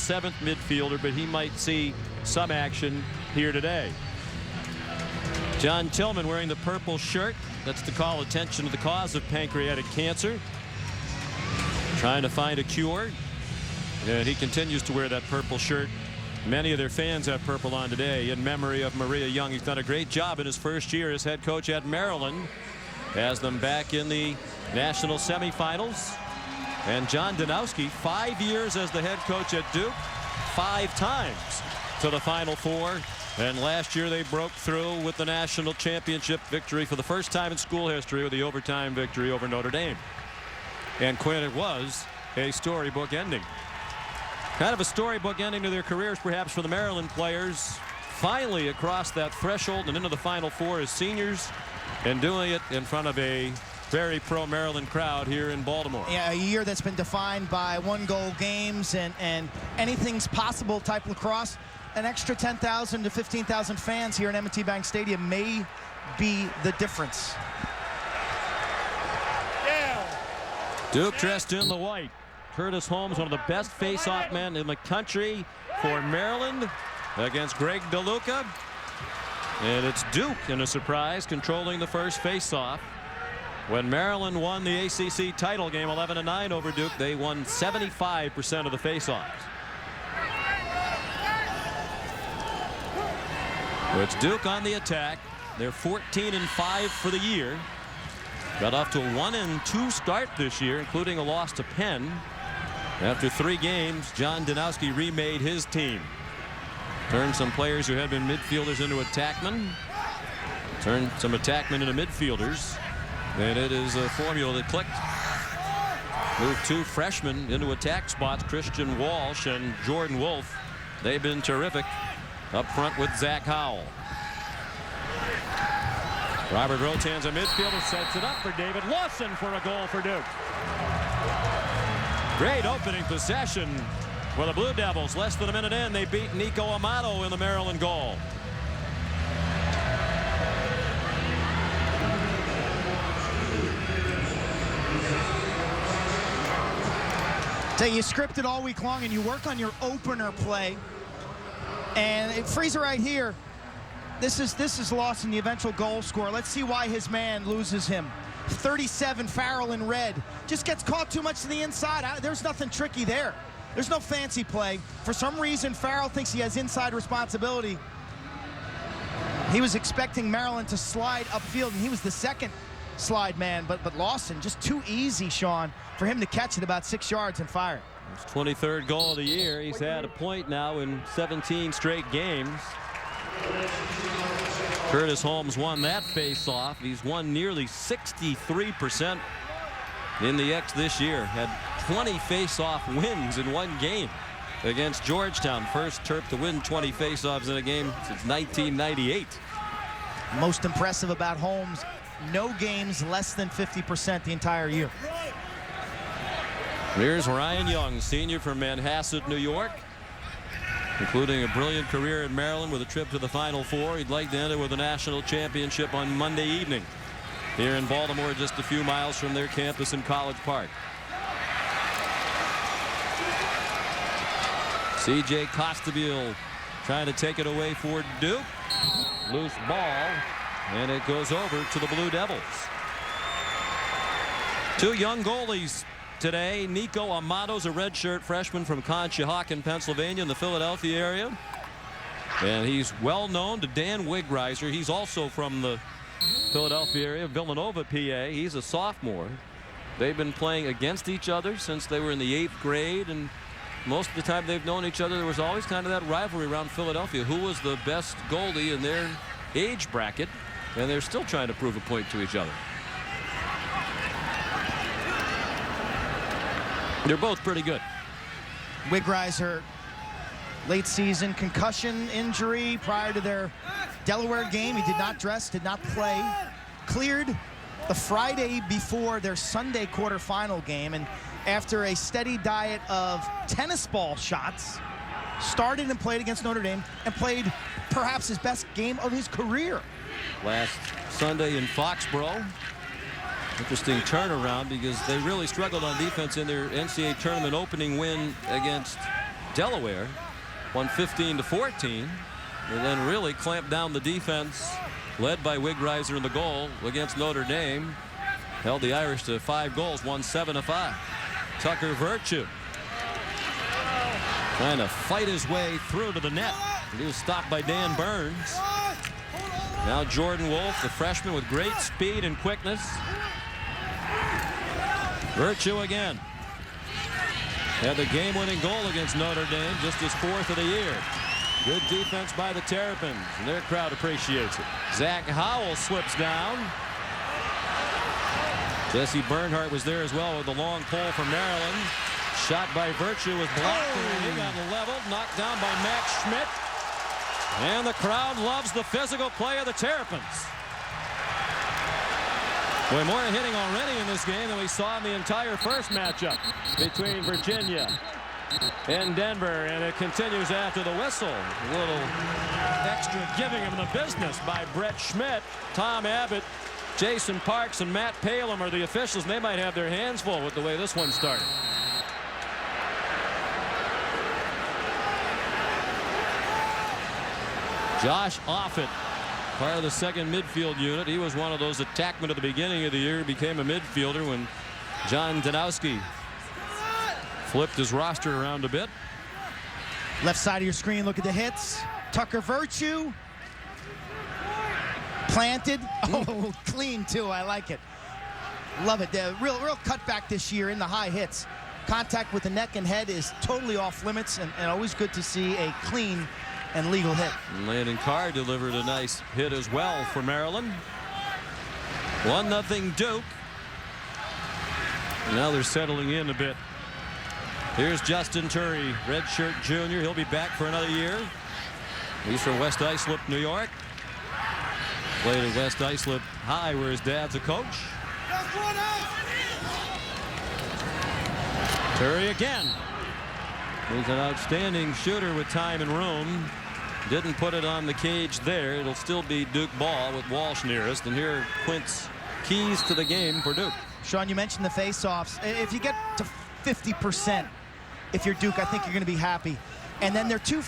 7th midfielder, but he might see some action here today. John Tillman wearing the purple shirt. That's to call attention to the cause of pancreatic cancer. Trying to find a cure. And he continues to wear that purple shirt. Many of their fans have purple on today in memory of Maria Young. He's done a great job in his first year as head coach at Maryland. Has them back in the national semifinals. And John Danowski, 5 years as the head coach at Duke, 5 times to the Final Four. And last year they broke through with the national championship victory for the first time in school history with the overtime victory over Notre Dame. And Quinn, it was a storybook ending. Kind of a storybook ending to their careers, perhaps, for the Maryland players. Finally across that threshold and into the Final Four as seniors, and doing it in front of a very pro-Maryland crowd here in Baltimore. Yeah, a year that's been defined by one-goal games and anything's possible type lacrosse. An extra 10,000 to 15,000 fans here in M&T Bank Stadium may be the difference. Duke dressed in the white. Curtis Holmes, one of the best face-off men in the country for Maryland against Greg DeLuca. And it's Duke, in a surprise, controlling the first face-off. When Maryland won the ACC title game 11-9 over Duke, they won 75% of the face-offs. It's Duke on the attack. They're 14-5 for the year. Got off to a 1-2 start this year, including a loss to Penn. After 3 games, John Danowski remade his team. Turned some players who had been midfielders into attackmen. Turned some attackmen into midfielders. And it is a formula that clicked. Moved 2 freshmen into attack spots, Christian Walsh and Jordan Wolf. They've been terrific up front with Zach Howell. Robert Rotan's a midfielder, sets it up for David Lawson for a goal for Duke. Great opening possession for the Blue Devils. Less than a minute in, they beat Nico Amato in the Maryland goal. So you script it all week long and you work on your opener play. And it frees it right here. This is Lawson, the eventual goal scorer. Let's see why his man loses him. 37, Farrell in red. Just gets caught too much to the inside. There's nothing tricky there. There's no fancy play. For some reason, Farrell thinks he has inside responsibility. He was expecting Maryland to slide upfield, and he was the second slide man. But Lawson, just too easy, Sean, for him to catch it about 6 yards and fire. His 23rd goal of the year. He's had a point now in 17 straight games. Curtis Holmes won that face-off. He's won nearly 63% in the X this year. Had 20 face-off wins in one game against Georgetown. First Terp to win 20 face-offs in a game since 1998. Most impressive about Holmes, no games less than 50% the entire year. Here's Ryan Young, senior from Manhasset, New York, including a brilliant career in Maryland with a trip to the Final Four. He'd like to end it with a national championship on Monday evening here in Baltimore, just a few miles from their campus in College Park. C.J. Costabile trying to take it away for Duke. Loose ball, and it goes over to the Blue Devils. 2 young goalies today. Nico Amato's a redshirt freshman from Conshohocken, Pennsylvania, in the Philadelphia area. And he's well known to Dan Wigreiser. He's also from the Philadelphia area, Villanova, PA. He's a sophomore. They've been playing against each other since they were in the 8th grade. And most of the time they've known each other, there was always kind of that rivalry around Philadelphia. Who was the best goalie in their age bracket? And they're still trying to prove a point to each other. They're both pretty good. Wigreiser, late season concussion injury prior to their Delaware game. He did not dress, did not play. Cleared the Friday before their Sunday quarterfinal game, and after a steady diet of tennis ball shots, started and played against Notre Dame and played perhaps his best game of his career. Last Sunday in Foxborough. Interesting turnaround because they really struggled on defense in their NCAA tournament opening win against Delaware. Won 15-14. And then really clamped down the defense, led by Wigreiser in the goal against Notre Dame. Held the Irish to 5 goals, won 7-5. Tucker Virtue trying to fight his way through to the net. He was stopped by Dan Burns. Now Jordan Wolf, the freshman with great speed and quickness. Virtue again. Had the game-winning goal against Notre Dame, just his 4th of the year. Good defense by the Terrapins, and their crowd appreciates it. Zach Howell slips down. Jesse Bernhardt was there as well with the long pole from Maryland. Shot by Virtue was blocked, and he got leveled, knocked down by Max Schmidt. And the crowd loves the physical play of the Terrapins. Way more hitting already in this game than we saw in the entire first matchup between Virginia and Denver, and it continues after the whistle. A little extra giving him the business by Brett Schmidt. Tom Abbott, Jason Parks, and Matt Palem are the officials, and they might have their hands full with the way this one started. Josh Offit, part of the second midfield unit. He was one of those attackmen at the beginning of the year. Became a midfielder when John Danowski flipped his roster around a bit. Left side of your screen, look at the hits. Tucker Virtue. Planted. Oh, clean too. I like it. Love it. The real cutback this year in the high hits. Contact with the neck and head is totally off limits, and always good to see a clean and legal hit. Landon Carr delivered a nice hit as well for Maryland. 1-0 Duke. Now they're settling in a bit. Here's Justin Turry, redshirt junior. He'll be back for another year. He's from West Islip, New York. Played at West Islip High, where his dad's a coach. Turry again. He's an outstanding shooter with time and room. Didn't put it on the cage there. It'll still be Duke ball with Walsh nearest. And here are Quint's keys to the game for Duke. Sean, you mentioned the face-offs. If you get to 50%, if you're Duke, I think you're going to be happy. And then there are two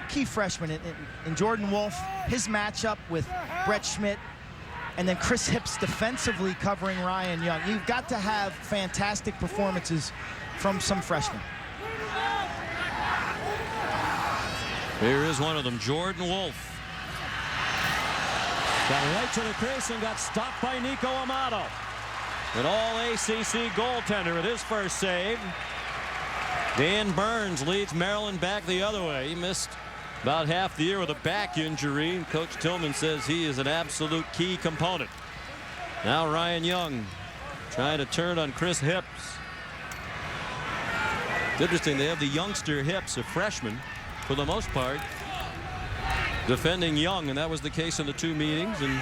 key freshmen in Jordan Wolf, his matchup with Brett Schmidt, and then Chris Hipps defensively covering Ryan Young. You've got to have fantastic performances from some freshmen. Here is one of them, Jordan Wolf. Got right to the crease and got stopped by Nico Amato. An all-ACC goaltender with his first save. Dan Burns leads Maryland back the other way. He missed about half the year with a back injury, and Coach Tillman says he is an absolute key component. Now Ryan Young trying to turn on Chris Hipps. It's interesting, they have the youngster Hipps, a freshman, for the most part, defending Young, and that was the case in the 2 meetings. And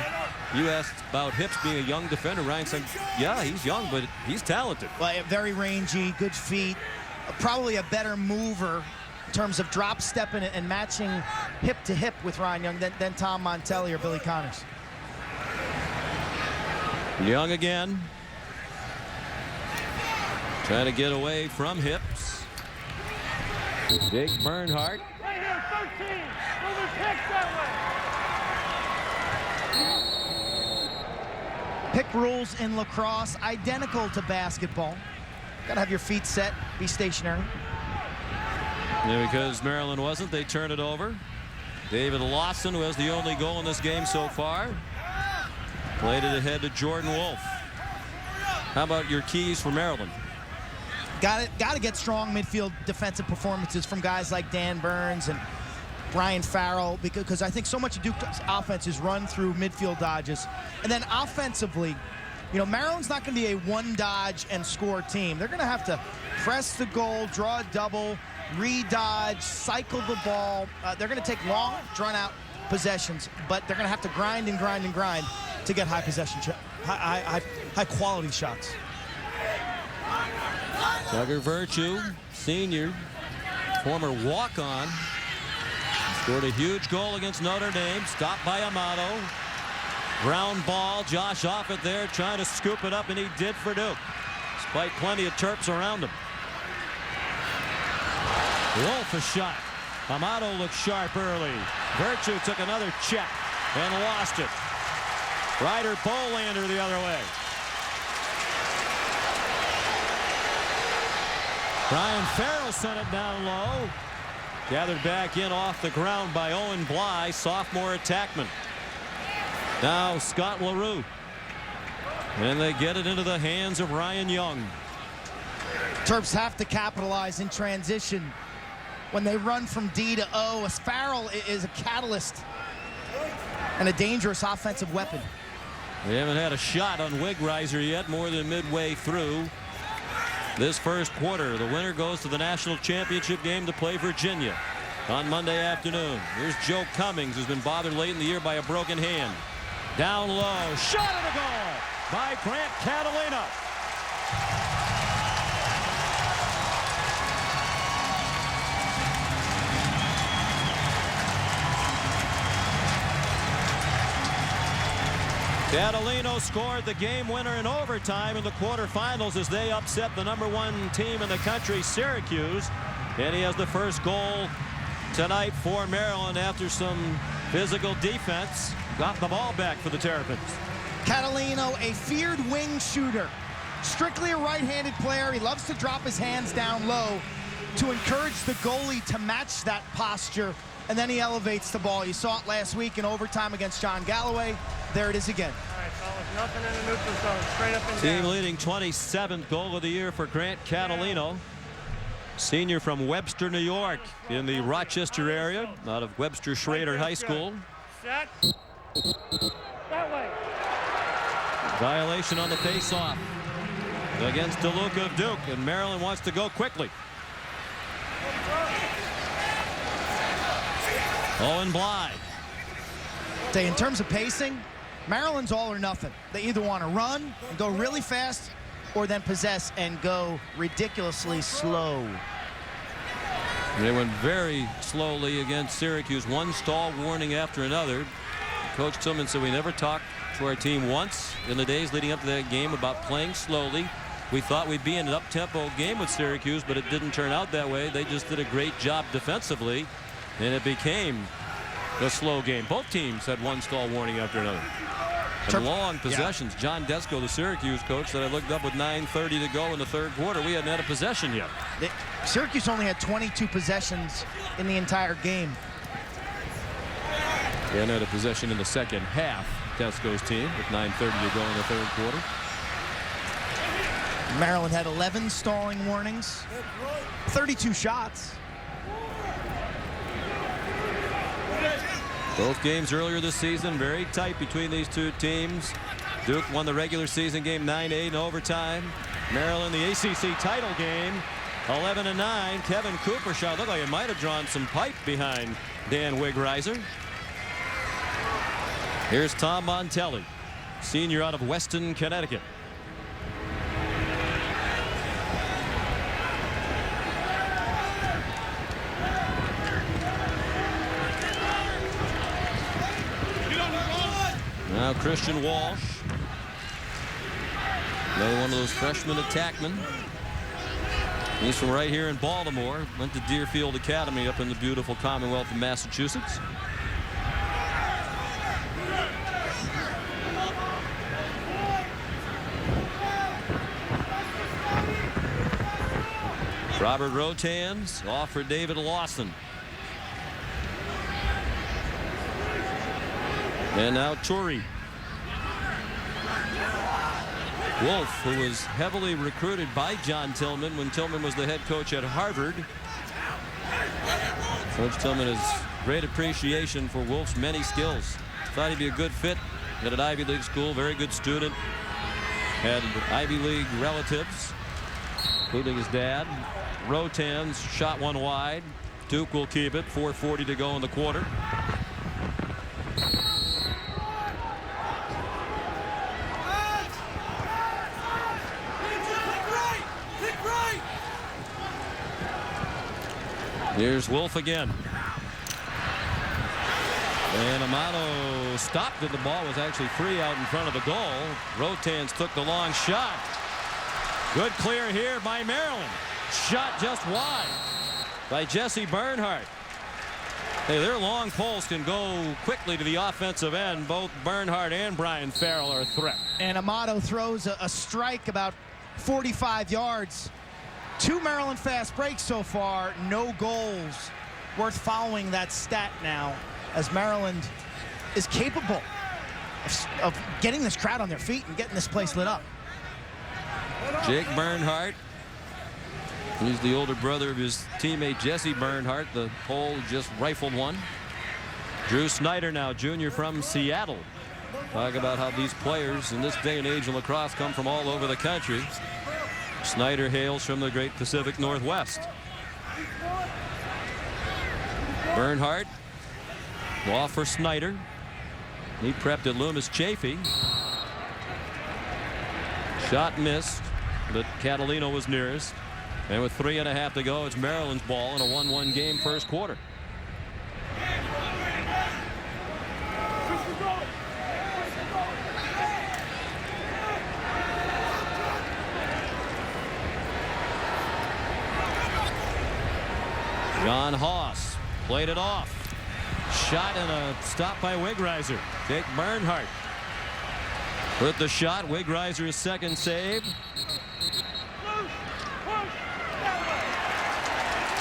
you asked about Hipps being a young defender. Ryan said, yeah, he's young, but he's talented. Well, very rangy, good feet, probably a better mover in terms of drop stepping and matching hip to hip with Ryan Young than Tom Montelli or Billy Connors. Young again, trying to get away from Hipps. Jake Bernhardt. Right here, 13. Moving pick that way. Pick rules in lacrosse identical to basketball. Got to have your feet set, be stationary. Yeah, because Maryland wasn't, they turn it over. David Lawson, who has the only goal in this game so far, played it ahead to Jordan Wolf. How about your keys for Maryland? Got to get strong midfield defensive performances from guys like Dan Burns and Brian Farrell, because I think so much of Duke's offense is run through midfield dodges. And then offensively, you know, Maryland's not going to be a one dodge and score team. They're going to have to press the goal, draw a double, re-dodge, cycle the ball. They're going to take long, drawn-out possessions, but they're going to have to grind and grind and grind to get high possession, high-quality shots. Tucker Virtue, senior, former walk-on, scored a huge goal against Notre Dame, stopped by Amato. Ground ball, Josh Offit there trying to scoop it up, and he did for Duke, despite plenty of Terps around him. Wolf a shot. Amato looked sharp early. Virtue took another check and lost it. Ryder Bolander the other way. Brian Farrell sent it down low. Gathered back in off the ground by Owen Bly, sophomore attackman. Now Scott LaRue. And they get it into the hands of Ryan Young. Terps have to capitalize in transition when they run from D to O. As Farrell is a catalyst and a dangerous offensive weapon. They haven't had a shot on Wigriser yet, more than midway through this first quarter. The winner goes to the national championship game to play Virginia on Monday afternoon. Here's Joe Cummings, who's been bothered late in the year by a broken hand. Down low, shot at a goal by Grant Catalina. Catalino scored the game winner in overtime in the quarterfinals as they upset the #1 team in the country, Syracuse. And he has the first goal tonight for Maryland after some physical defense. Got the ball back for the Terrapins. Catalino, a feared wing shooter. Strictly a right-handed player. He loves to drop his hands down low to encourage the goalie to match that posture. And then he elevates the ball. You saw it last week in overtime against John Galloway. There it is again. All right, fellas, nothing in the neutral zone. Straight up and down. Team leading 27th goal of the year for Grant Catalino. Senior from Webster, New York, in the Rochester area, out of Webster Schrader High School. Set. That way. Violation on the face-off against DeLuca of Duke, and Maryland wants to go quickly. Owen Bly. In terms of pacing, Maryland's all or nothing. They either want to run and go really fast or then possess and go ridiculously slow. They went very slowly against Syracuse. One stall warning after another. Coach Tillman said we never talked to our team once in the days leading up to that game about playing slowly. We thought we'd be in an up-tempo game with Syracuse, but it didn't turn out that way. They just did a great job defensively, and it became a slow game. Both teams had one stall warning after another. And long possessions. Yeah. John Desko, the Syracuse coach, said I looked up with 9:30 to go in the third quarter. We hadn't had a possession yet. Syracuse only had 22 possessions in the entire game. They hadn't had a possession in the second half, Desko's team, with 9:30 to go in the third quarter. Maryland had 11 stalling warnings, 32 shots. Both games earlier this season very tight between these two teams. Duke won the regular season game 9-8 in overtime. Maryland the ACC title game 11-9. Kevin Cooper shot looked like it might have drawn some pipe behind Dan Wigriser. Here's Tom Montelli, senior out of Weston, Connecticut. Now Christian Walsh, another one of those freshman attackmen. He's from right here in Baltimore. Went to Deerfield Academy up in the beautiful Commonwealth of Massachusetts. Robert Rotans off for David Lawson. And now Torrey. Wolf, who was heavily recruited by John Tillman when Tillman was the head coach at Harvard. Coach Tillman has great appreciation for Wolf's many skills. Thought he'd be a good fit at an Ivy League school. Very good student. Had Ivy League relatives, including his dad. Rotans shot one wide. Duke will keep it. 4:40 to go in the quarter. Here's Wolf again. And Amato stopped it. The ball was actually free out in front of the goal. Rotans took the long shot. Good clear here by Maryland. Shot just wide. by Jesse Bernhardt. Hey, their long poles can go quickly to the offensive end. Both Bernhardt and Brian Farrell are a threat. And Amato throws a strike about 45 yards. 2 Maryland fast breaks so far. No goals. Worth following that stat now, as Maryland is capable of getting this crowd on their feet and getting this place lit up. Jake Bernhardt. He's the older brother of his teammate Jesse Bernhardt. The pole just rifled one. Drew Snyder, now junior from Seattle. Talk about how these players in this day and age in lacrosse come from all over the country. Snyder hails from the great Pacific Northwest. Bernhardt off for Snyder. He prepped at Loomis Chaffee. Shot missed, but Catalino was nearest. And with 3.5 to go, it's Maryland's ball in a 1-1 game first quarter. John Haas played it off. Shot and a stop by Wigreiser. Jake Bernhardt with the shot. Wigreiser's second save.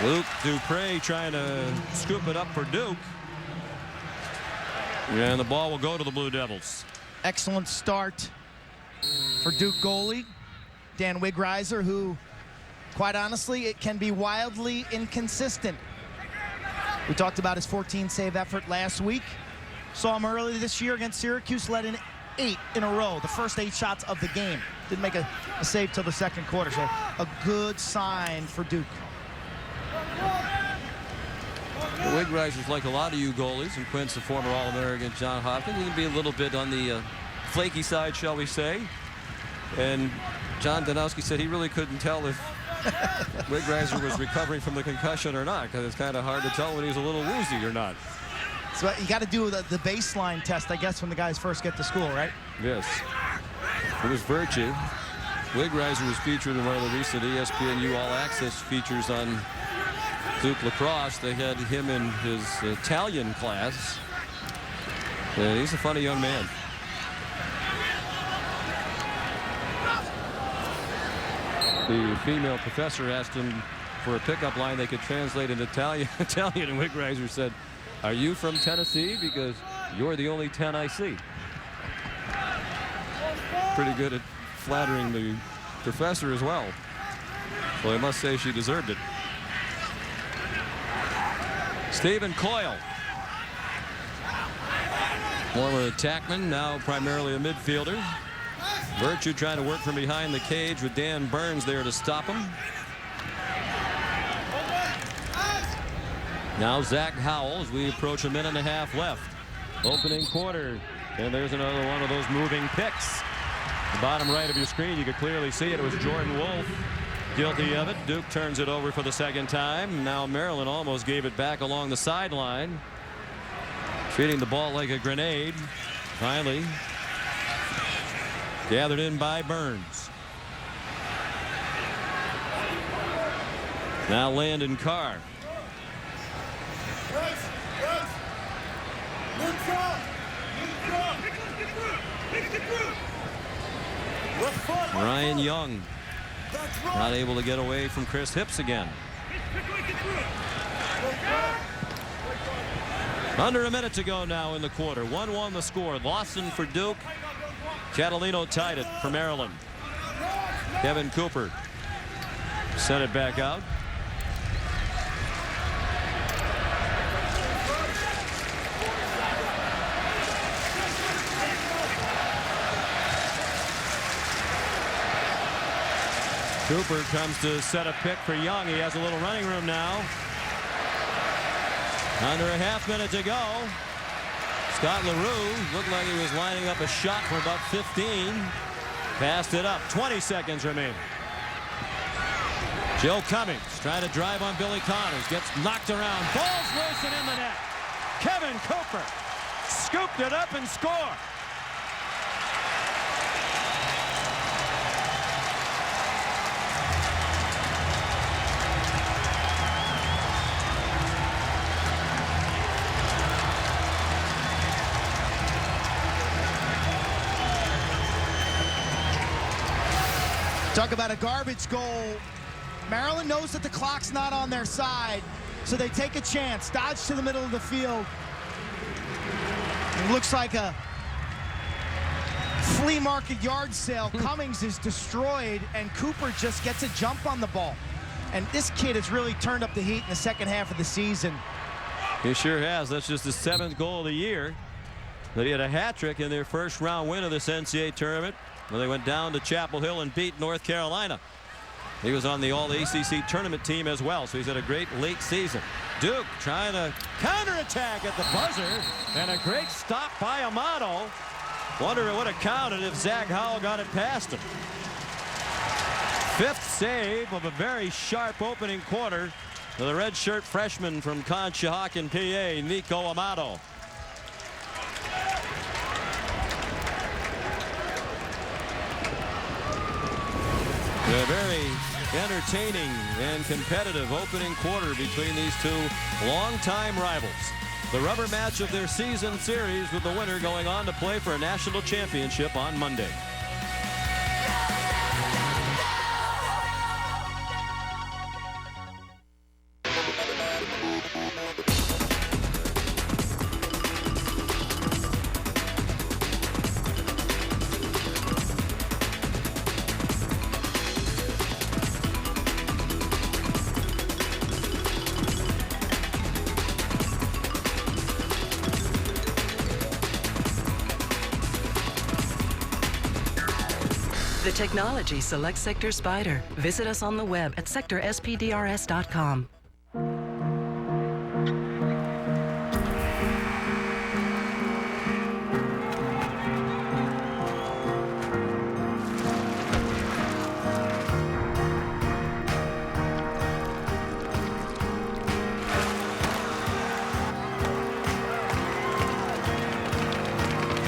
Luke Dupre trying to scoop it up for Duke. And the ball will go to the Blue Devils. Excellent start for Duke goalie Dan Wigreiser, who, quite honestly, it can be wildly inconsistent. We talked about his 14-save effort last week. Saw him earlier this year against Syracuse, led in 8 in a row, the first 8 shots of the game. Didn't make a save till the second quarter, so a good sign for Duke. Wigreiser's like a lot of you goalies, and Quinn's the former All-American John Hopkins. He can be a little bit on the flaky side, shall we say. And John Danowski said he really couldn't tell if Wigreiser was recovering from the concussion or not, because it's kind of hard to tell when he's a little woozy or not. So you got to do the baseline test, I guess, when the guys first get to school, right? Yes. It was Virtue. Wigreiser was featured in one of the recent ESPNU All Access features on Duke lacrosse. They had him in his Italian class. And he's a funny young man. The female professor asked him for a pickup line they could translate in Italian, and Wigreiser said, "Are you from Tennessee? Because you're the only 10 I see." Pretty good at flattering the professor as well. Well, I must say she deserved it. Stephen Coyle, former attackman, now primarily a midfielder. Virtue trying to work from behind the cage with Dan Burns there to stop him. Now Zach Howell as we approach a 1.5 minutes left. Opening quarter. And there's another one of those moving picks. The bottom right of your screen, you could clearly see it. It was Jordan Wolf guilty of it. Duke turns it over for the second time. Now Maryland almost gave it back along the sideline. Treating the ball like a grenade. Finally gathered in by Burns. Now Landon Carr. Ryan Young not able to get away from Chris Hips again. Under a minute to go now in the quarter. 1-1 the score. Lawson for Duke. Catalino tied it for Maryland. Kevin Cooper sent it back out. Cooper comes to set a pick for Young. He has a little running room now. Under a half minute to go. Scott LaRue looked like he was lining up a shot for about 15. Passed it up. 20 seconds remaining. Joe Cummings trying to drive on Billy Connors. Gets knocked around. Ball's loose and in the net. Kevin Cooper scooped it up and scored. Talk about a garbage goal. Maryland knows that the clock's not on their side, so they take a chance. Dodge to the middle of the field. It looks like a flea market yard sale. Cummings is destroyed, and Cooper just gets a jump on the ball. And this kid has really turned up the heat in the second half of the season. He sure has. That's just his 7th goal of the year. But he had a hat trick in their first round win of this NCAA tournament when they went down to Chapel Hill and beat North Carolina. He was on the All-ACC tournament team as well, so he's had a great late season. Duke trying to counterattack at the buzzer, and a great stop by Amato. Wonder what it counted if Zach Howell got it past him. 5th save of a very sharp opening quarter for the redshirt freshman from Conshohocken, PA, Nico Amato. A very entertaining and competitive opening quarter between these two longtime rivals. The rubber match of their season series, with the winner going on to play for a national championship on Monday. The technology selects Sector Spider. Visit us on the web at sectorspdrs.com.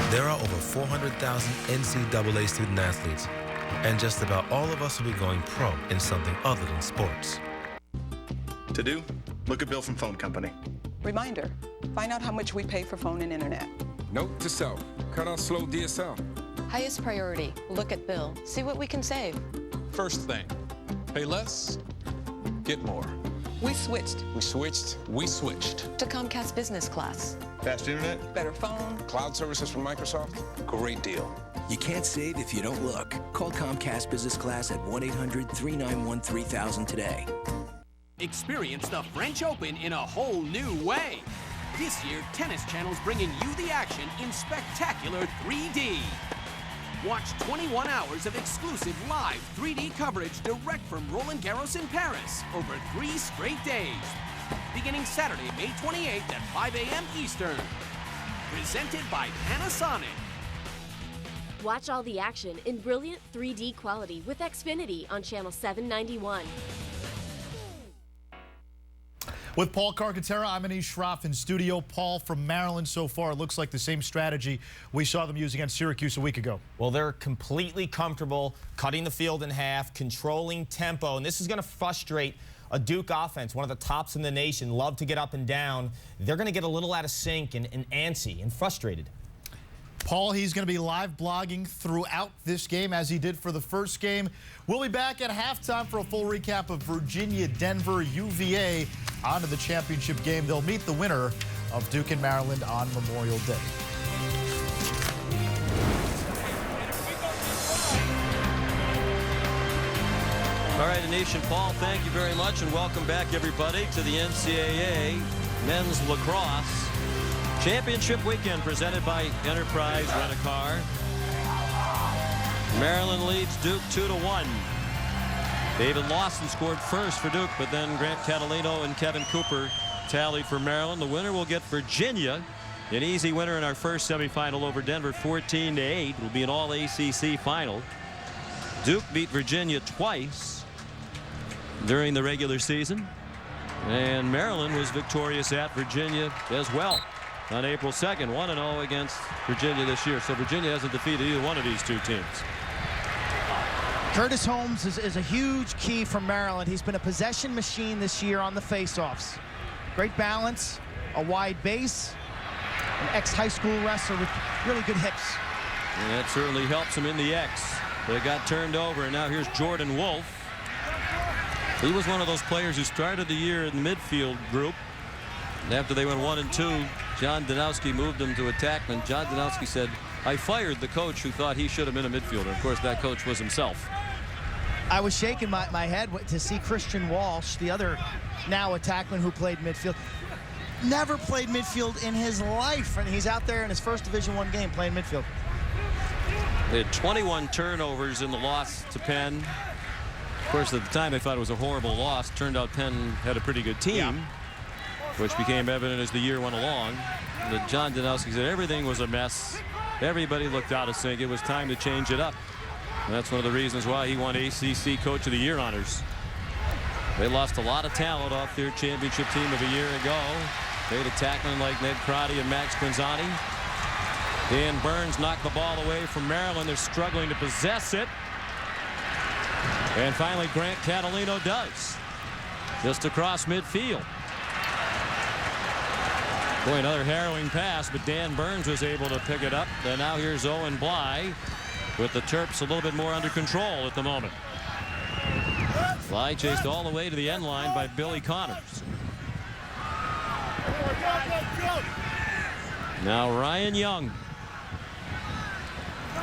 There are over 400,000 NCAA student athletes, and just about all of us will be going pro in something other than sports. To do, look at bill from phone company. Reminder, find out how much we pay for phone and internet. Note to self, cut out slow DSL. Highest priority, look at bill, see what we can save. First thing, pay less, get more. We switched. We switched. We switched. To Comcast Business Class. Fast internet? Better phone. Cloud services from Microsoft. Great deal. You can't save if you don't look. Call Comcast Business Class at 1-800-391-3000 today. Experience the French Open in a whole new way. This year, Tennis Channel's bringing you the action in spectacular 3D. Watch 21 hours of exclusive live 3D coverage direct from Roland Garros in Paris over 3 straight days. Beginning Saturday, May 28th at 5 a.m. Eastern. Presented by Panasonic. Watch all the action in brilliant 3D quality with Xfinity on Channel 791. With Paul Carcaterra, I'm Anish Shroff in studio. Paul, from Maryland so far, it looks like the same strategy we saw them use against Syracuse a week ago. Well, they're completely comfortable cutting the field in half, controlling tempo, and this is going to frustrate a Duke offense, one of the tops in the nation, love to get up and down. They're going to get a little out of sync and antsy and frustrated. Paul, he's going to be live blogging throughout this game, as he did for the first game. We'll be back at halftime for a full recap of Virginia, Denver, UVA on to the championship game. They'll meet the winner of Duke and Maryland on Memorial Day. All right, Anish and Paul, thank you very much, and welcome back, everybody, to the NCAA Men's Lacrosse Championship Weekend, presented by Enterprise Rent-A-Car. Maryland leads Duke 2-1. David Lawson scored first for Duke, but then Grant Catalino and Kevin Cooper tallied for Maryland. The winner will get Virginia, an easy winner in our first semifinal over Denver, 14-8. It will be an all-ACC final. Duke beat Virginia twice during the regular season, and Maryland was victorious at Virginia as well on April 2nd, 1-0 against Virginia this year. So Virginia hasn't defeated either one of these two teams. Curtis Holmes is a huge key for Maryland. He's been a possession machine this year on the faceoffs. Great balance, a wide base, an ex-high school wrestler with really good hips. And that certainly helps him in the X. They got turned over, and now here's Jordan Wolf. He was one of those players who started the year in the midfield group. And after they went 1-2, John Danowski moved him to attackman. John Danowski said, I fired the coach who thought he should have been a midfielder. Of course, that coach was himself. I was shaking my head to see Christian Walsh, the other now attackman who played midfield. Never played midfield in his life, and he's out there in his first Division I game playing midfield. They had 21 turnovers in the loss to Penn. Of course, at the time, they thought it was a horrible loss. Turned out Penn had a pretty good team, which became evident as the year went along. But John Danowski said everything was a mess. Everybody looked out of sync. It was time to change it up. And that's one of the reasons why he won ACC Coach of the Year honors. They lost a lot of talent off their championship team of a year ago. They had attackmen like Ned Crotty and Max Quinzani. Dan Burns knocked the ball away from Maryland. They're struggling to possess it. And finally, Grant Catalino does. Just across midfield. Boy, another harrowing pass, but Dan Burns was able to pick it up. And now here's Owen Bly with the Terps a little bit more under control at the moment. Bly chased all the way to the end line by Billy Connors. Now Ryan Young.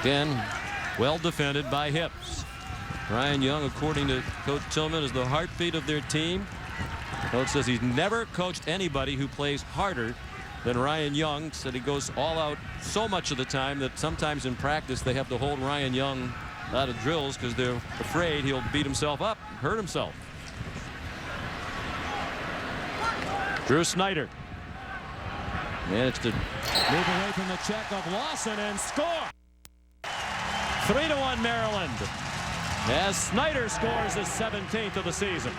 Again, well defended by Hips. Ryan Young, according to Coach Tillman, is the heartbeat of their team. Coach says he's never coached anybody who plays harder than Ryan Young. Said he goes all out so much of the time that sometimes in practice they have to hold Ryan Young out of drills because they're afraid he'll beat himself up, hurt himself. Drew Snyder managed to move away from the check of Lawson and score. 3-1 Maryland as Snyder scores his 17th of the season.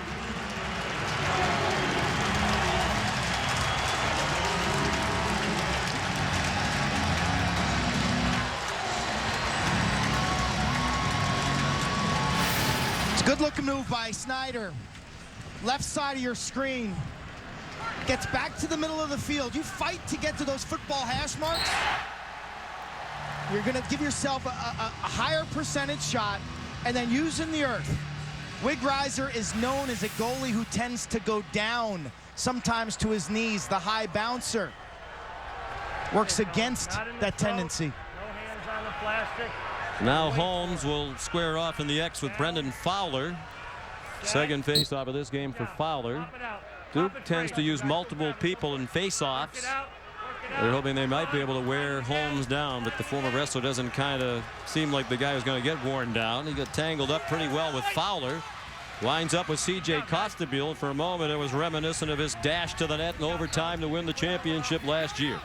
It's a good-looking move by Snyder. Left side of your screen. Gets back to the middle of the field. You fight to get to those football hash marks. You're going to give yourself a higher percentage shot and then using the earth. Wigreiser is known as a goalie who tends to go down, sometimes to his knees, the high bouncer. Works against that tendency. No hands on the plastic. Now Holmes will square off in the X with Brendan Fowler. Second face-off of this game for Fowler. Duke tends to use multiple people in face-offs. They're hoping they might be able to wear Holmes down, but the former wrestler doesn't kind of seem like the guy who's going to get worn down. He got tangled up pretty well with Fowler. Winds up with C.J. Costabile. For a moment, it was reminiscent of his dash to the net in overtime to win the championship last year.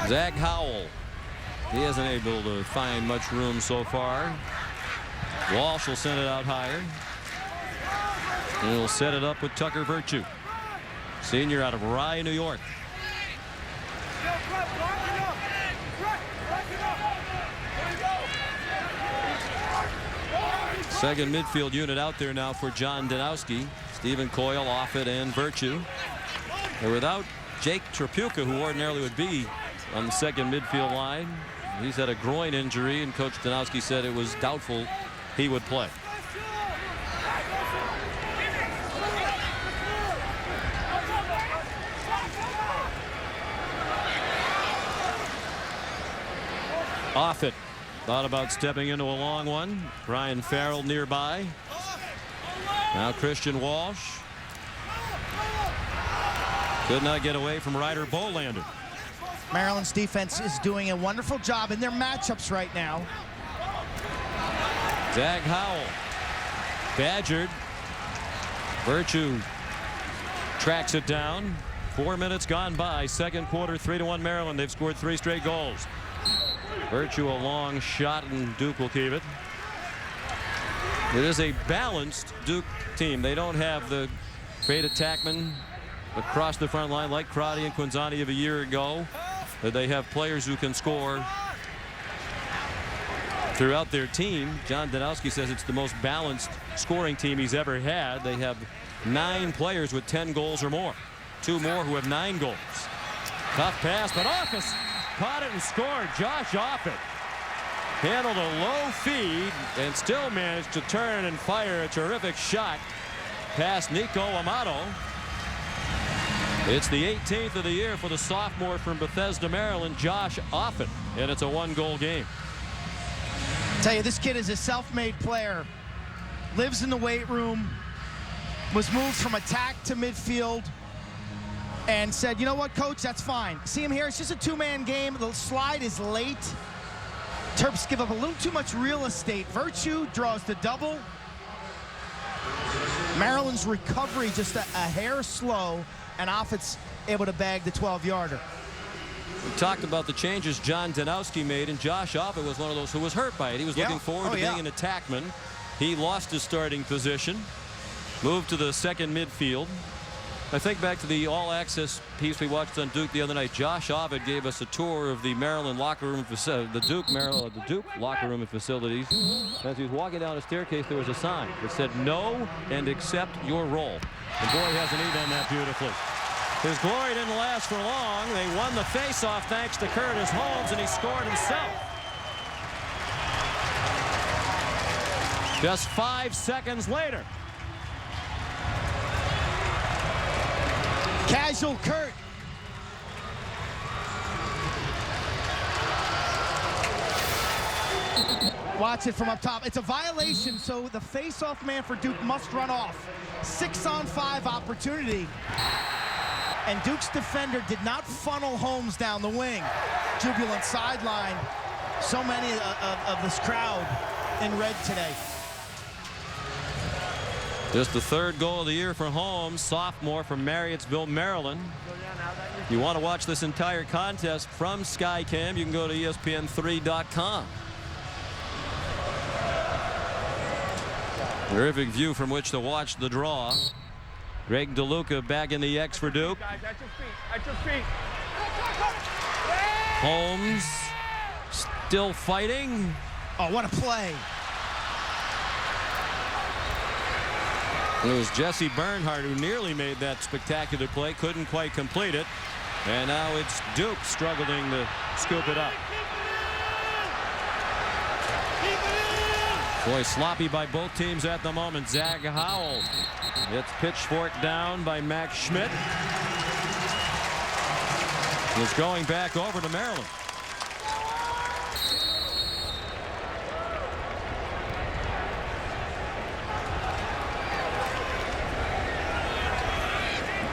Zach Howell. He hasn't able to find much room so far. Walsh will send it out higher. And he'll set it up with Tucker Virtue, senior out of Rye, New York. Second midfield unit out there now for John Danowski. Stephen Coyle, Offit, and Virtue. They're without Jake Trapuka, who ordinarily would be on the second midfield line. He's had a groin injury, and Coach Danowski said it was doubtful he would play. Offit thought about stepping into a long one. Brian Farrell nearby. Now Christian Walsh. Could not get away from Ryder Bolander. Maryland's defense is doing a wonderful job in their matchups right now. Zach Howell. Badgered. Virtue tracks it down. 4 minutes gone by. Second quarter, 3-1 Maryland. They've scored 3 straight goals. Virtue a long shot, and Duke will keep it. It is a balanced Duke team. They don't have the great attackmen across the front line like Crotty and Quinzani of a year ago. But they have players who can score throughout their team. John Danowski says it's the most balanced scoring team he's ever had. They have 9 players with 10 goals or more. 2 more who have 9 goals. Tough pass, but Office caught it and scored. Josh Offutt handled a low feed and still managed to turn and fire a terrific shot past Nico Amato. It's the 18th of the year for the sophomore from Bethesda, Maryland, Josh Offutt, and it's a 1-goal game. Tell you, this kid is a self-made player. Lives in the weight room, was moved from attack to midfield, and said, you know what, coach, that's fine. See him here, it's just a two-man game. The slide is late. Terps give up a little too much real estate. Virtue draws the double. Maryland's recovery just a hair slow, and Offutt's able to bag the 12-yarder. We talked about the changes John Danowski made, and Josh Offutt was one of those who was hurt by it. He was looking forward to being an attackman. He lost his starting position, moved to the second midfield. I think back to the all-access piece we watched on Duke the other night. Josh Offutt gave us a tour of the Maryland locker room, the Duke locker room and facilities. As he was walking down a staircase, there was a sign that said, "Know and accept your role." And boy, hasn't he done that beautifully. His glory didn't last for long. They won the face-off thanks to Curtis Holmes, and he scored himself. Just 5 seconds later. Casual Kurt. Watch it from up top. It's a violation, so the face-off man for Duke must run off. 6-on-5 opportunity. And Duke's defender did not funnel Holmes down the wing. Jubilant sideline. So many of this crowd in red today. Just the third goal of the year for Holmes, sophomore from Marriottsville, Maryland. If you want to watch this entire contest from Skycam, you can go to ESPN3.com. Terrific view from which to watch the draw. Greg DeLuca back in the X for Duke. Guys, at your feet, at your feet. Holmes still fighting. Oh, what a play. It was Jesse Bernhardt who nearly made that spectacular play, couldn't quite complete it. And now it's Duke struggling to scoop it up. Boy, sloppy by both teams at the moment. Zach Howell. It's pitchfork down by Max Schmidt. It's going back over to Maryland.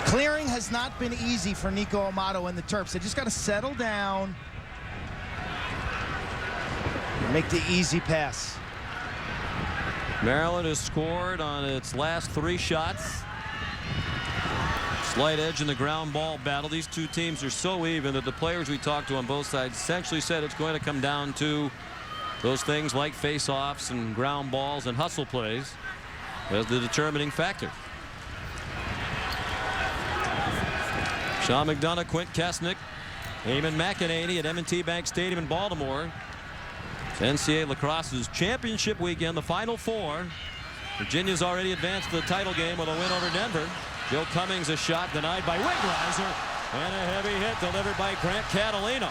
Clearing has not been easy for Nico Amato and the Terps. They just got to settle down and make the easy pass. Maryland has scored on its last 3 shots. Slight edge in the ground ball battle. These two teams are so even that the players we talked to on both sides essentially said it's going to come down to those things like face-offs and ground balls and hustle plays as the determining factor. Sean McDonough, Quint Kesnick, Eamon McEnany at M&T Bank Stadium in Baltimore. It's NCAA Lacrosse's championship weekend, the Final Four. Virginia's already advanced to the title game with a win over Denver. Joe Cummings, a shot denied by Wigreiser, and a heavy hit delivered by Grant Catalino.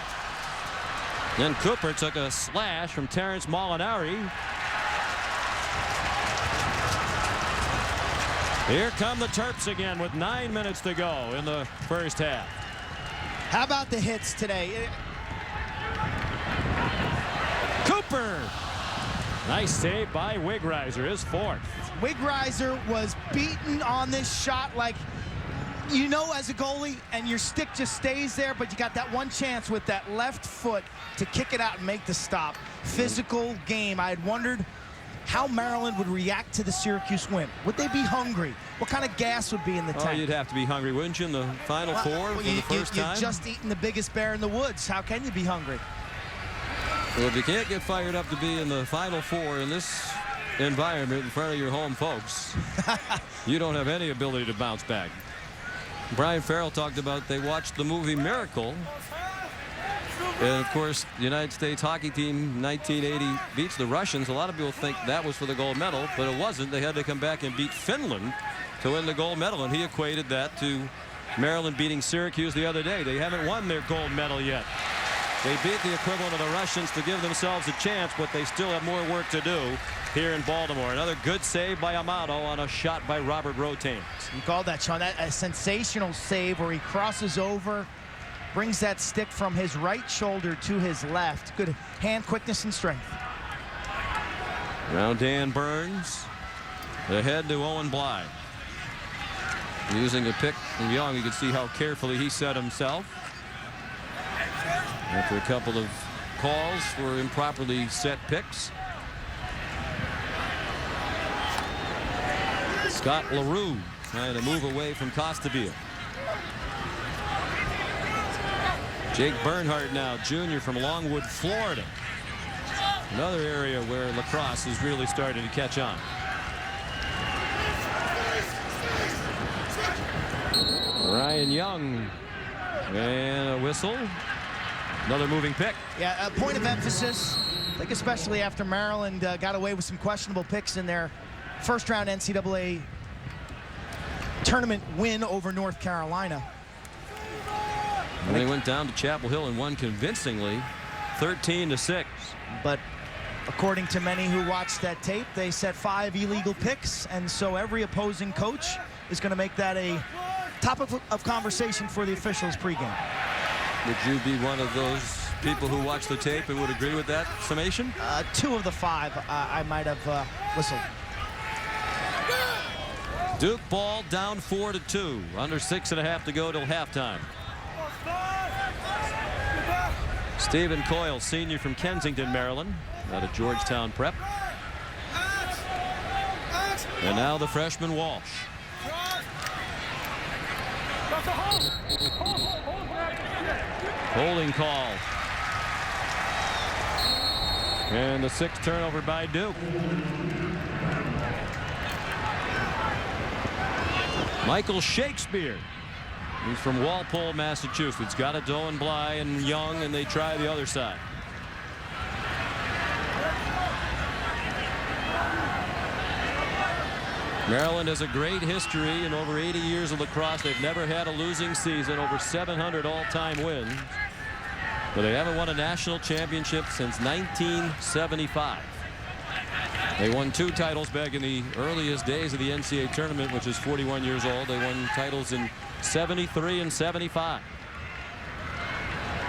Then Cooper took a slash from Terrence Molinari. Here come the Terps again with 9 minutes to go in the first half. How about the hits today? Cooper. Nice save by Wigreiser, his 4th. Wigreiser was beaten on this shot like, you know, as a goalie, and your stick just stays there, but you got that one chance with that left foot to kick it out and make the stop. Physical game. I had wondered how Maryland would react to the Syracuse win. Would they be hungry? What kind of gas would be in the tank? Oh, you'd have to be hungry, wouldn't you, in the Final Four for the first time? You've just eaten the biggest bear in the woods. How can you be hungry? Well, if you can't get fired up to be in the Final Four in this environment in front of your home folks, you don't have any ability to bounce back. Brian Farrell talked about they watched the movie Miracle. And, of course, the United States hockey team, 1980, beats the Russians. A lot of people think that was for the gold medal, but it wasn't. They had to come back and beat Finland to win the gold medal, and he equated that to Maryland beating Syracuse the other day. They haven't won their gold medal yet. They beat the equivalent of the Russians to give themselves a chance, but they still have more work to do here in Baltimore. Another good save by Amato on a shot by Robert Rotanes. You called that, Sean, that a sensational save where he crosses over, brings that stick from his right shoulder to his left. Good hand quickness and strength. Now Dan Burns ahead to Owen Bly. Using a pick from Young, you can see how carefully he set himself. After a couple of calls for improperly set picks. Scott LaRue trying to move away from Costabile. Jake Bernhardt now, junior from Longwood, Florida. Another area where lacrosse is really starting to catch on. Ryan Young, and a whistle. Another moving pick. Yeah, a point of emphasis. I think especially after Maryland got away with some questionable picks in their first round NCAA tournament win over North Carolina. And they went down to Chapel Hill and won convincingly, 13-6. But according to many who watched that tape, they set 5 illegal picks, and so every opposing coach is going to make that a topic of conversation for the officials pregame. Would you be one of those people who watched the tape and would agree with that summation? 2 of the 5 I might have whistled. Duke ball down 4-2. Under 6.5 to go till halftime. Stephen Coyle, senior from Kensington, Maryland, out of Georgetown Prep. And now the freshman Walsh. Holding call. And the 6th turnover by Duke. Michael Shakespeare. He's from Walpole, Massachusetts. Got it to Owen Bly and Young, and they try the other side. Maryland has a great history in over 80 years of lacrosse. They've never had a losing season, over 700 all-time wins. But they haven't won a national championship since 1975. They won 2 titles back in the earliest days of the NCAA tournament, which is 41 years old. They won titles in 73 and 75.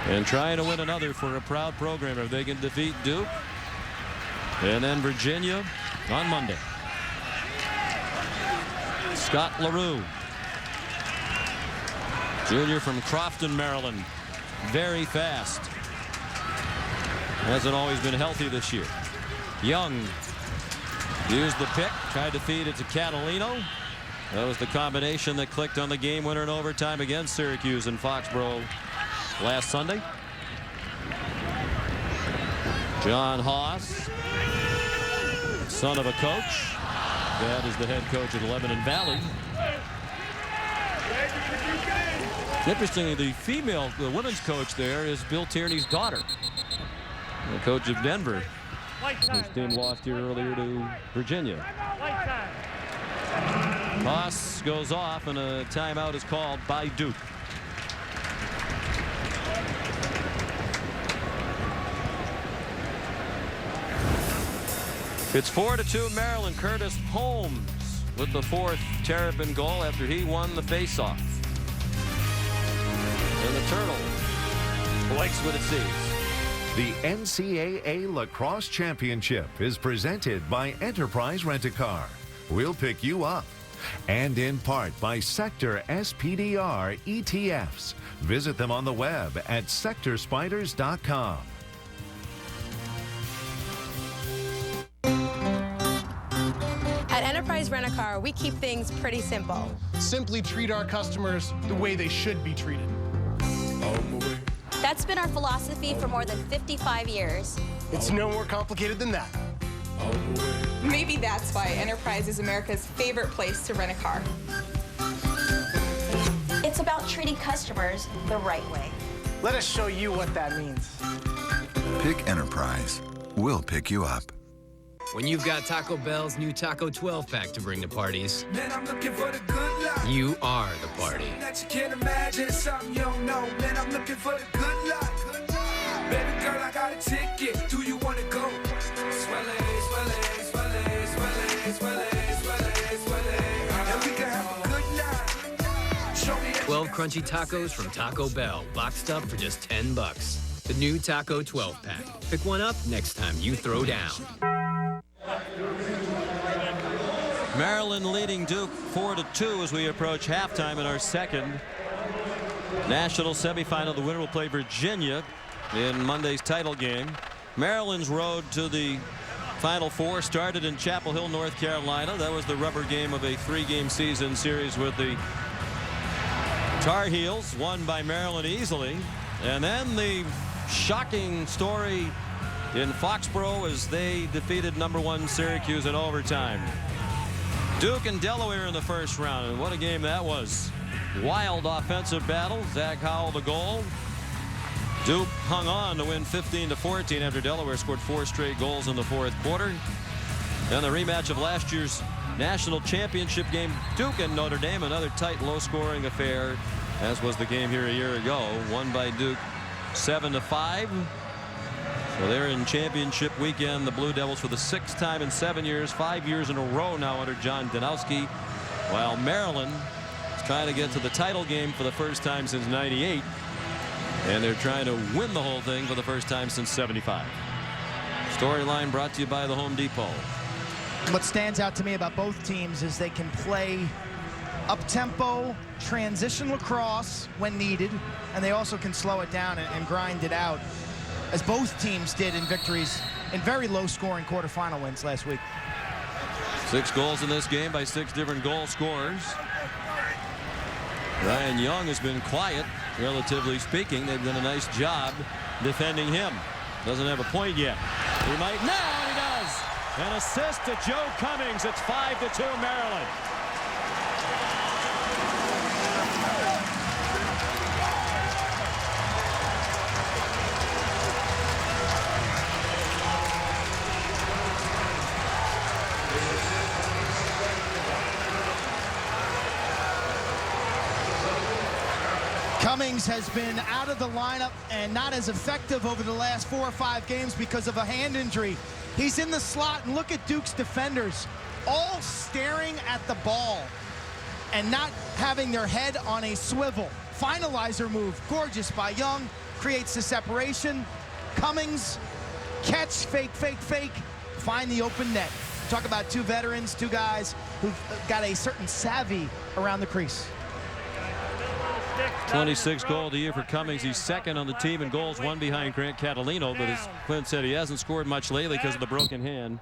And trying to win another for a proud program if they can defeat Duke. And then Virginia on Monday. Scott LaRue, junior from Crofton, Maryland. Very fast. Hasn't always been healthy this year. Young used the pick, tried to feed it to Catalino. That was the combination that clicked on the game winner in overtime against Syracuse in Foxborough last Sunday. John Haas, son of a coach. Dad is the head coach at Lebanon Valley. Interestingly, the women's coach there is Bill Tierney's daughter, the coach of Denver, whose team lost here earlier to Virginia. Haas goes off, and a timeout is called by Duke. It's 4-2 Maryland. Curtis Holmes with the 4th Terrapin goal after he won the faceoff. And the Turtle likes what it sees. The NCAA Lacrosse Championship is presented by Enterprise Rent-A-Car. We'll pick you up. And in part by Sector SPDR ETFs. Visit them on the web at sectorspiders.com. At Enterprise Rent-A-Car, we keep things pretty simple. Simply treat our customers the way they should be treated. That's been our philosophy for more than 55 years. It's no more complicated than that. Maybe that's why Enterprise is America's favorite place to rent a car. It's about treating customers the right way. Let us show you what that means. Pick Enterprise. We'll pick you up. when you've got Taco Bell's new Taco 12-pack to bring to parties. Man, I'm looking for the good life. You are the party. That you can't imagine, something you don't know. Man, I'm looking for the good life. Baby girl, I got a ticket. Do you want to go? Swelle, swelle, swelle, swelle, swelle, swelle, swelle. And we can have a good night. Show me 12 crunchy tacos from Taco Bell, boxed up for just $10. The new Taco 12-pack. Pick one up next time you throw down. Maryland leading Duke 4-2 as we approach halftime in our second national semifinal. The winner will play Virginia in Monday's title game. Maryland's road to the Final Four started in Chapel Hill, North Carolina. That was the rubber game of a 3-game season series with the Tar Heels, won by Maryland easily. And then the shocking story in Foxborough as they defeated #1 Syracuse in overtime. Duke and Delaware in the first round, and what a game that was. Wild offensive battle. Zach Howell the goal. Duke hung on to win 15-14 after Delaware scored 4 straight goals in the fourth quarter. And the rematch of last year's national championship game, Duke and Notre Dame, another tight, low-scoring affair, as was the game here a year ago, won by Duke 7-5. So they're in championship weekend. The Blue Devils for the 6th time in 7 years, 5 years in a row now under John Danowski, while Maryland is trying to get to the title game for the first time since '98, and they're trying to win the whole thing for the first time since '75. Storyline brought to you by the Home Depot. What stands out to me about both teams is they can play up-tempo transition lacrosse when needed, and they also can slow it down and grind it out, as both teams did in victories in very low-scoring quarterfinal wins last week. 6 goals in this game by 6 different goal scorers. Ryan Young has been quiet, relatively speaking. They've done a nice job defending him. Doesn't have a point yet. He might now, and he does. An assist to Joe Cummings. It's 5-2 Maryland. Cummings has been out of the lineup and not as effective over the last 4 or 5 games because of a hand injury. He's in the slot, and look at Duke's defenders, all staring at the ball and not having their head on a swivel. Finalizer move, gorgeous by Young, creates the separation. Cummings, catch, fake, fake, fake, find the open net. Talk about 2 veterans, 2 guys who've got a certain savvy around the crease. 26 goal of the year for Cummings. He's second on the team in goals, 1 behind Grant Catalino, but as Clint said, he hasn't scored much lately because of the broken hand.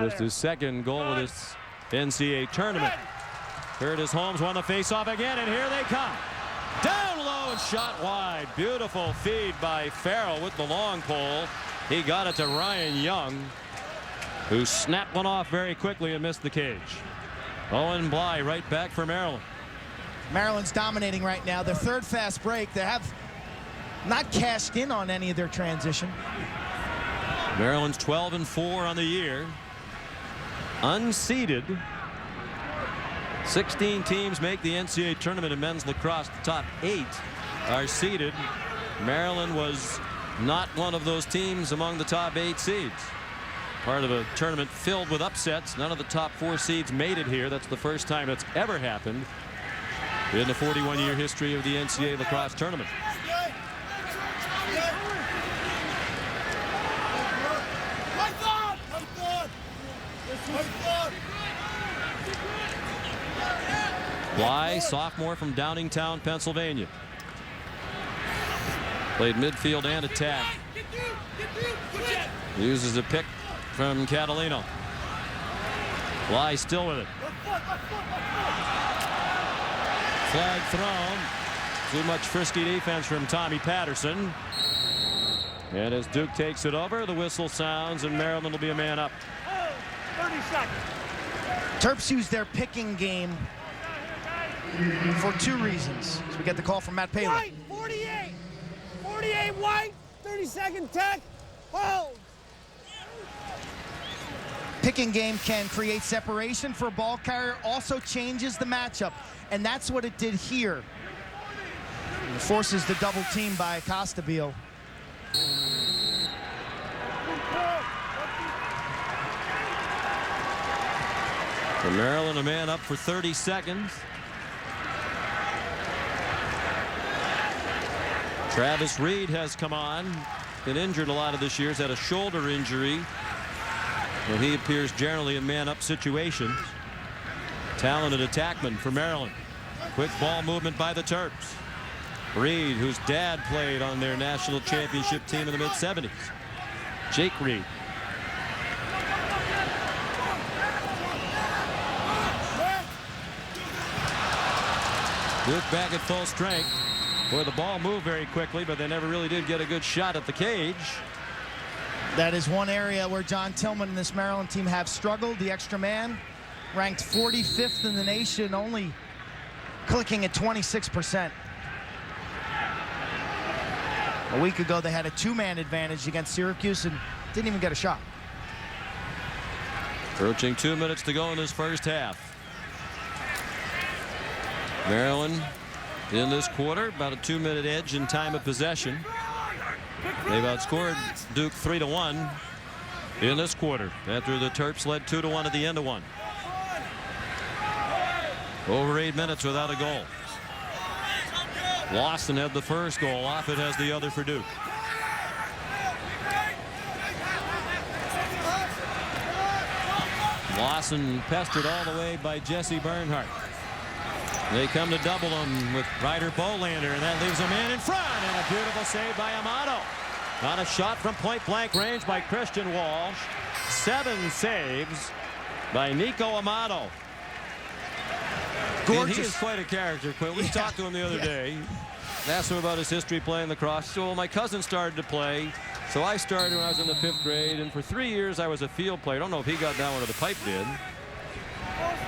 Just his second goal of this NCAA tournament. Curtis Holmes won the faceoff again, and here they come. Down low and shot wide. Beautiful feed by Farrell with the long pole. He got it to Ryan Young, who snapped one off very quickly and missed the cage. Owen Bly right back for Maryland. Maryland's dominating right now. Their 3rd fast break. They have not cashed in on any of their transition. Maryland's 12-4 on the year. Unseeded. 16 teams make the NCAA tournament in men's lacrosse. The top 8 are seeded. Maryland was not one of those teams among the top 8 seeds. Part of a tournament filled with upsets. None of the top 4 seeds made it here. That's the first time that's ever happened in the 41-year history of the NCAA lacrosse tournament. Bly, sophomore from Downingtown, Pennsylvania. Played midfield and attack. Uses a pick from Catalino. Bly still with it. Flag thrown. Too much frisky defense from Tommy Patterson. And as Duke takes it over, the whistle sounds, and Maryland will be a man up. 30 seconds. Terps use their picking game for 2 reasons. So we get the call from Matt Paley. White, 48. 48 White. 30-second tech. Hold. picking game can create separation for a ball carrier, also changes the matchup. And that's what it did here. It forces the double team by Costabile. For Maryland, a man up for 30 seconds. Travis Reed has come on. Been injured a lot of this year. He's had a shoulder injury. Well, he appears generally in man-up situations. Talented attackman for Maryland. Quick ball movement by the Terps. Reed, whose dad played on their national championship team in the mid-70s. Jake Reed. Duke back at full strength. Boy, the ball moved very quickly, but they never really did get a good shot at the cage. That is one area where John Tillman and this Maryland team have struggled. The extra man, ranked 45th in the nation, only clicking at 26%. A week ago, they had a two-man advantage against Syracuse and didn't even get a shot. Approaching 2 minutes to go in this first half. Maryland in this quarter, about a 2-minute edge in time of possession. They've outscored Duke 3-1 in this quarter after the Terps led 2-1 at the end of one. Over 8 minutes without a goal. Lawson had the first goal. Offit has the other for Duke. Lawson pestered all the way by Jesse Bernhardt. They come to double him with Ryder Bolander, and that leaves a man in front, and a beautiful save by Amato. On a shot from point-blank range by Christian Walsh. 7 saves by Nico Amato. And he is quite a character, Quinn. We talked to him the other day. Asked him about his history playing lacrosse. So, well, my cousin started to play. So I started when I was in the 5th grade, and for 3 years I was a field player. I don't know if he got down where the pipe did.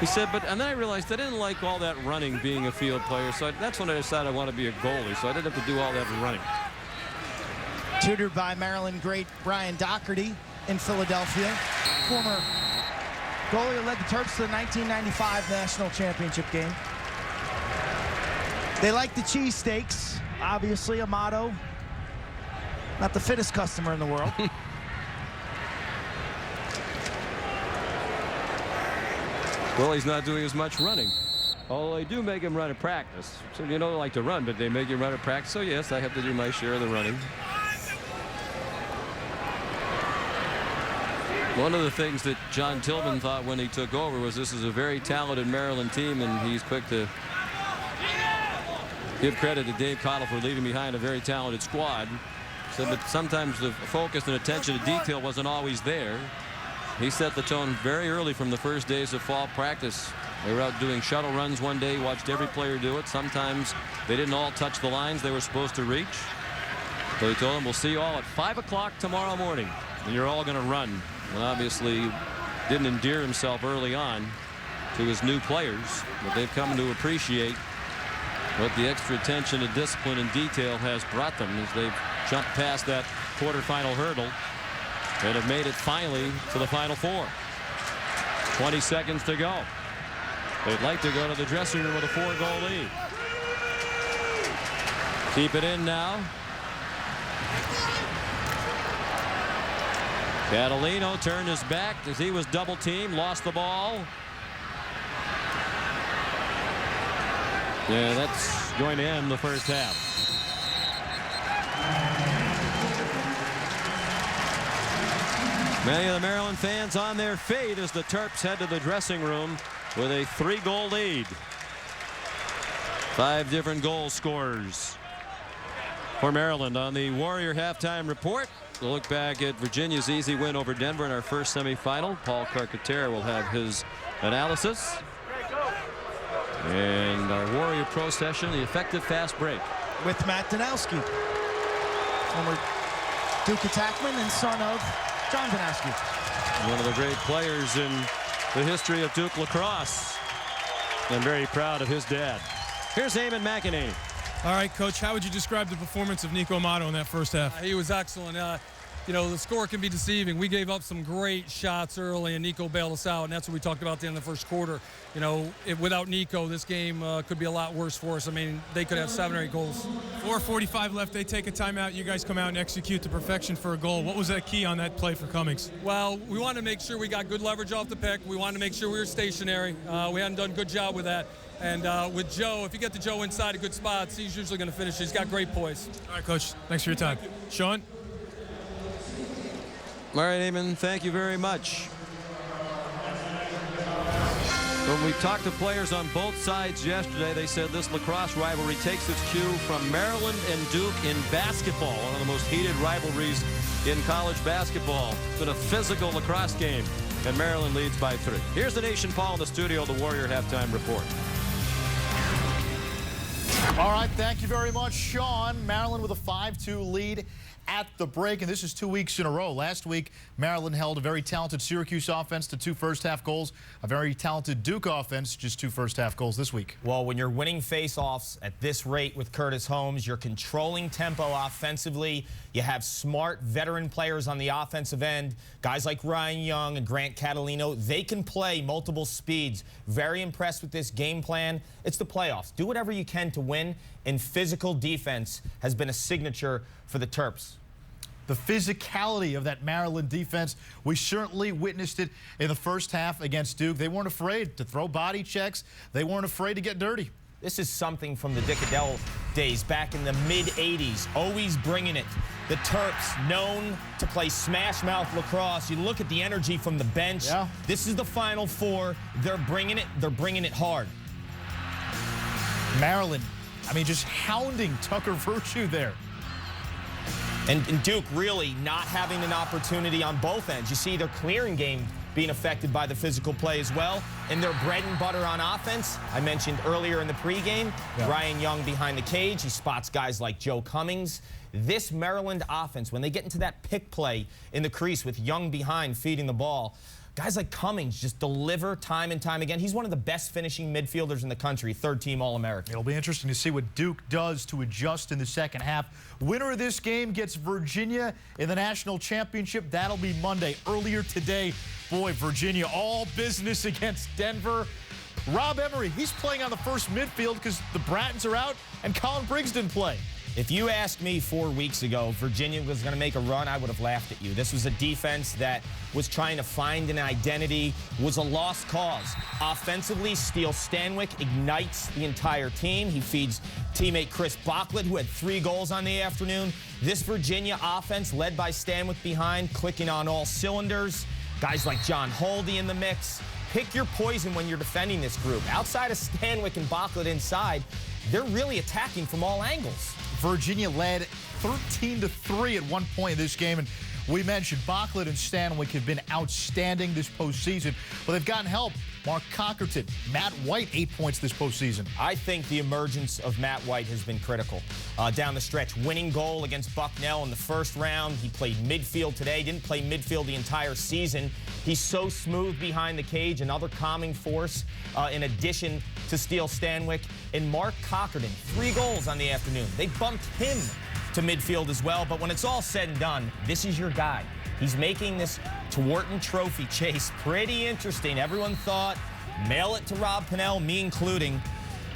He said, and then I realized I didn't like all that running being a field player, so that's when I decided I want to be a goalie, so I didn't have to do all that running. Tutored by Maryland great Brian Doherty in Philadelphia. Former goalie who led the Terps to the 1995 national championship game. They like the cheesesteaks. Obviously, Amato, not the fittest customer in the world. Well, he's not doing as much running. Although they do make him run at practice. So you don't like to run, but they make him run at practice. So yes, I have to do my share of the running. One of the things that John Tillman thought when he took over was this is a very talented Maryland team, and he's quick to give credit to Dave Cottle for leaving behind a very talented squad. So, but sometimes the focus and attention to detail wasn't always there. He set the tone very early from the first days of fall practice. They were out doing shuttle runs one day, watched every player do it. Sometimes they didn't all touch the lines they were supposed to reach. So he told them, we'll see you all at 5 o'clock tomorrow morning, and you're all going to run. And obviously didn't endear himself early on to his new players, but they've come to appreciate what the extra attention and discipline and detail has brought them as they've jumped past that quarterfinal hurdle and have made it finally to the Final Four. 20 seconds to go. They'd like to go to the dressing room with a 4-goal lead. Keep it in now. Catalino turned his back as he was double teamed, lost the ball. Yeah, that's going to end the first half. Many of the Maryland fans on their feet as the Terps head to the dressing room with a 3-goal lead. 5 different goal scorers for Maryland. On the Warrior halftime report, we'll look back at Virginia's easy win over Denver in our first semifinal. Paul Carcaterra will have his analysis. And our Warrior Pro session, the effective fast break. With Matt Danowski, former Duke attackman and son of John Danowski. One of the great players in the history of Duke lacrosse. I'm very proud of his dad. Here's Eamon McEnany. All right, Coach, how would you describe the performance of Nico Amato in that first half? He was excellent. you know, the score can be deceiving. We gave up some great shots early, and Nico bailed us out, and that's what we talked about at the end of the first quarter. You know, without Nico, this game could be a lot worse for us. I mean, they could have 7 or 8 goals. 4:45 left. They take a timeout. You guys come out and execute to perfection for a goal. What was that key on that play for Cummings? Well, we wanted to make sure we got good leverage off the pick. We wanted to make sure we were stationary. We hadn't done a good job with that. And with Joe, if you get the Joe inside a good spots, he's usually going to finish. He's got great poise. All right, Coach. Thanks for your time. Sean? All right, Eamon, thank you very much. When we talked to players on both sides yesterday, they said this lacrosse rivalry takes its cue from Maryland and Duke in basketball, one of the most heated rivalries in college basketball. It's been a physical lacrosse game, and Maryland leads by 3. Here's the Nation Paul in the studio, the Warrior halftime report. All right, thank you very much, Sean. Maryland with a 5-2 lead at the break, and this is 2 weeks in a row. Last week, Maryland held a very talented Syracuse offense to 2 first-half goals, a very talented Duke offense, just 2 first-half goals this week. Well, when you're winning face-offs at this rate with Curtis Holmes, you're controlling tempo offensively. You have smart veteran players on the offensive end, guys like Ryan Young and Grant Catalino. They can play multiple speeds. Very impressed with this game plan. It's the playoffs. Do whatever you can to win, and physical defense has been a signature for the Terps. The physicality of that Maryland defense, we certainly witnessed it in the first half against Duke. They weren't afraid to throw body checks. They weren't afraid to get dirty. This is something from the Dick Adele days back in the mid-'80s, always bringing it. The Terps, known to play smash-mouth lacrosse. You look at the energy from the bench. Yeah. This is the Final Four. They're bringing it. They're bringing it hard. Maryland, I mean, just hounding Tucker Virtue there. And Duke really not having an opportunity on both ends. You see their clearing game being affected by the physical play as well. And their bread and butter on offense, I mentioned earlier in the pregame, Ryan Young behind the cage. He spots guys like Joe Cummings. This Maryland offense, when they get into that pick play in the crease with Young behind feeding the ball, guys like Cummings just deliver time and time again. He's one of the best finishing midfielders in the country, 3rd-team All-American. It'll be interesting to see what Duke does to adjust in the second half. Winner of this game gets Virginia in the national championship. That'll be Monday. Earlier today, boy, Virginia all business against Denver. Rob Emery, he's playing on the first midfield because the Brattons are out and Colin Briggs didn't play. If you asked me 4 weeks ago Virginia was going to make a run, I would have laughed at you. This was a defense that was trying to find an identity, was a lost cause. Offensively, Steele Stanwyck ignites the entire team. He feeds teammate Chris Bocklett, who had 3 goals on the afternoon. This Virginia offense, led by Stanwyck behind, clicking on all cylinders. Guys like John Holdy in the mix. Pick your poison when you're defending this group. Outside of Stanwyck and Bocklett inside, they're really attacking from all angles. Virginia led 13-3 at one point in this game, and we mentioned Bocklett and Stanwyck have been outstanding this postseason, but they've gotten help. Mark Conkerton, Matt White, 8 points this postseason. I think the emergence of Matt White has been critical down the stretch. Winning goal against Bucknell in the first round. He played midfield today, didn't play midfield the entire season. He's so smooth behind the cage, another calming force in addition to Steele Stanwyck. And Mark Conkerton, 3 goals on the afternoon. They bumped him to midfield as well, but when it's all said and done, this is your guy. He's making this Wharton Trophy chase pretty interesting. Everyone thought, mail it to Rob Pennell, me including.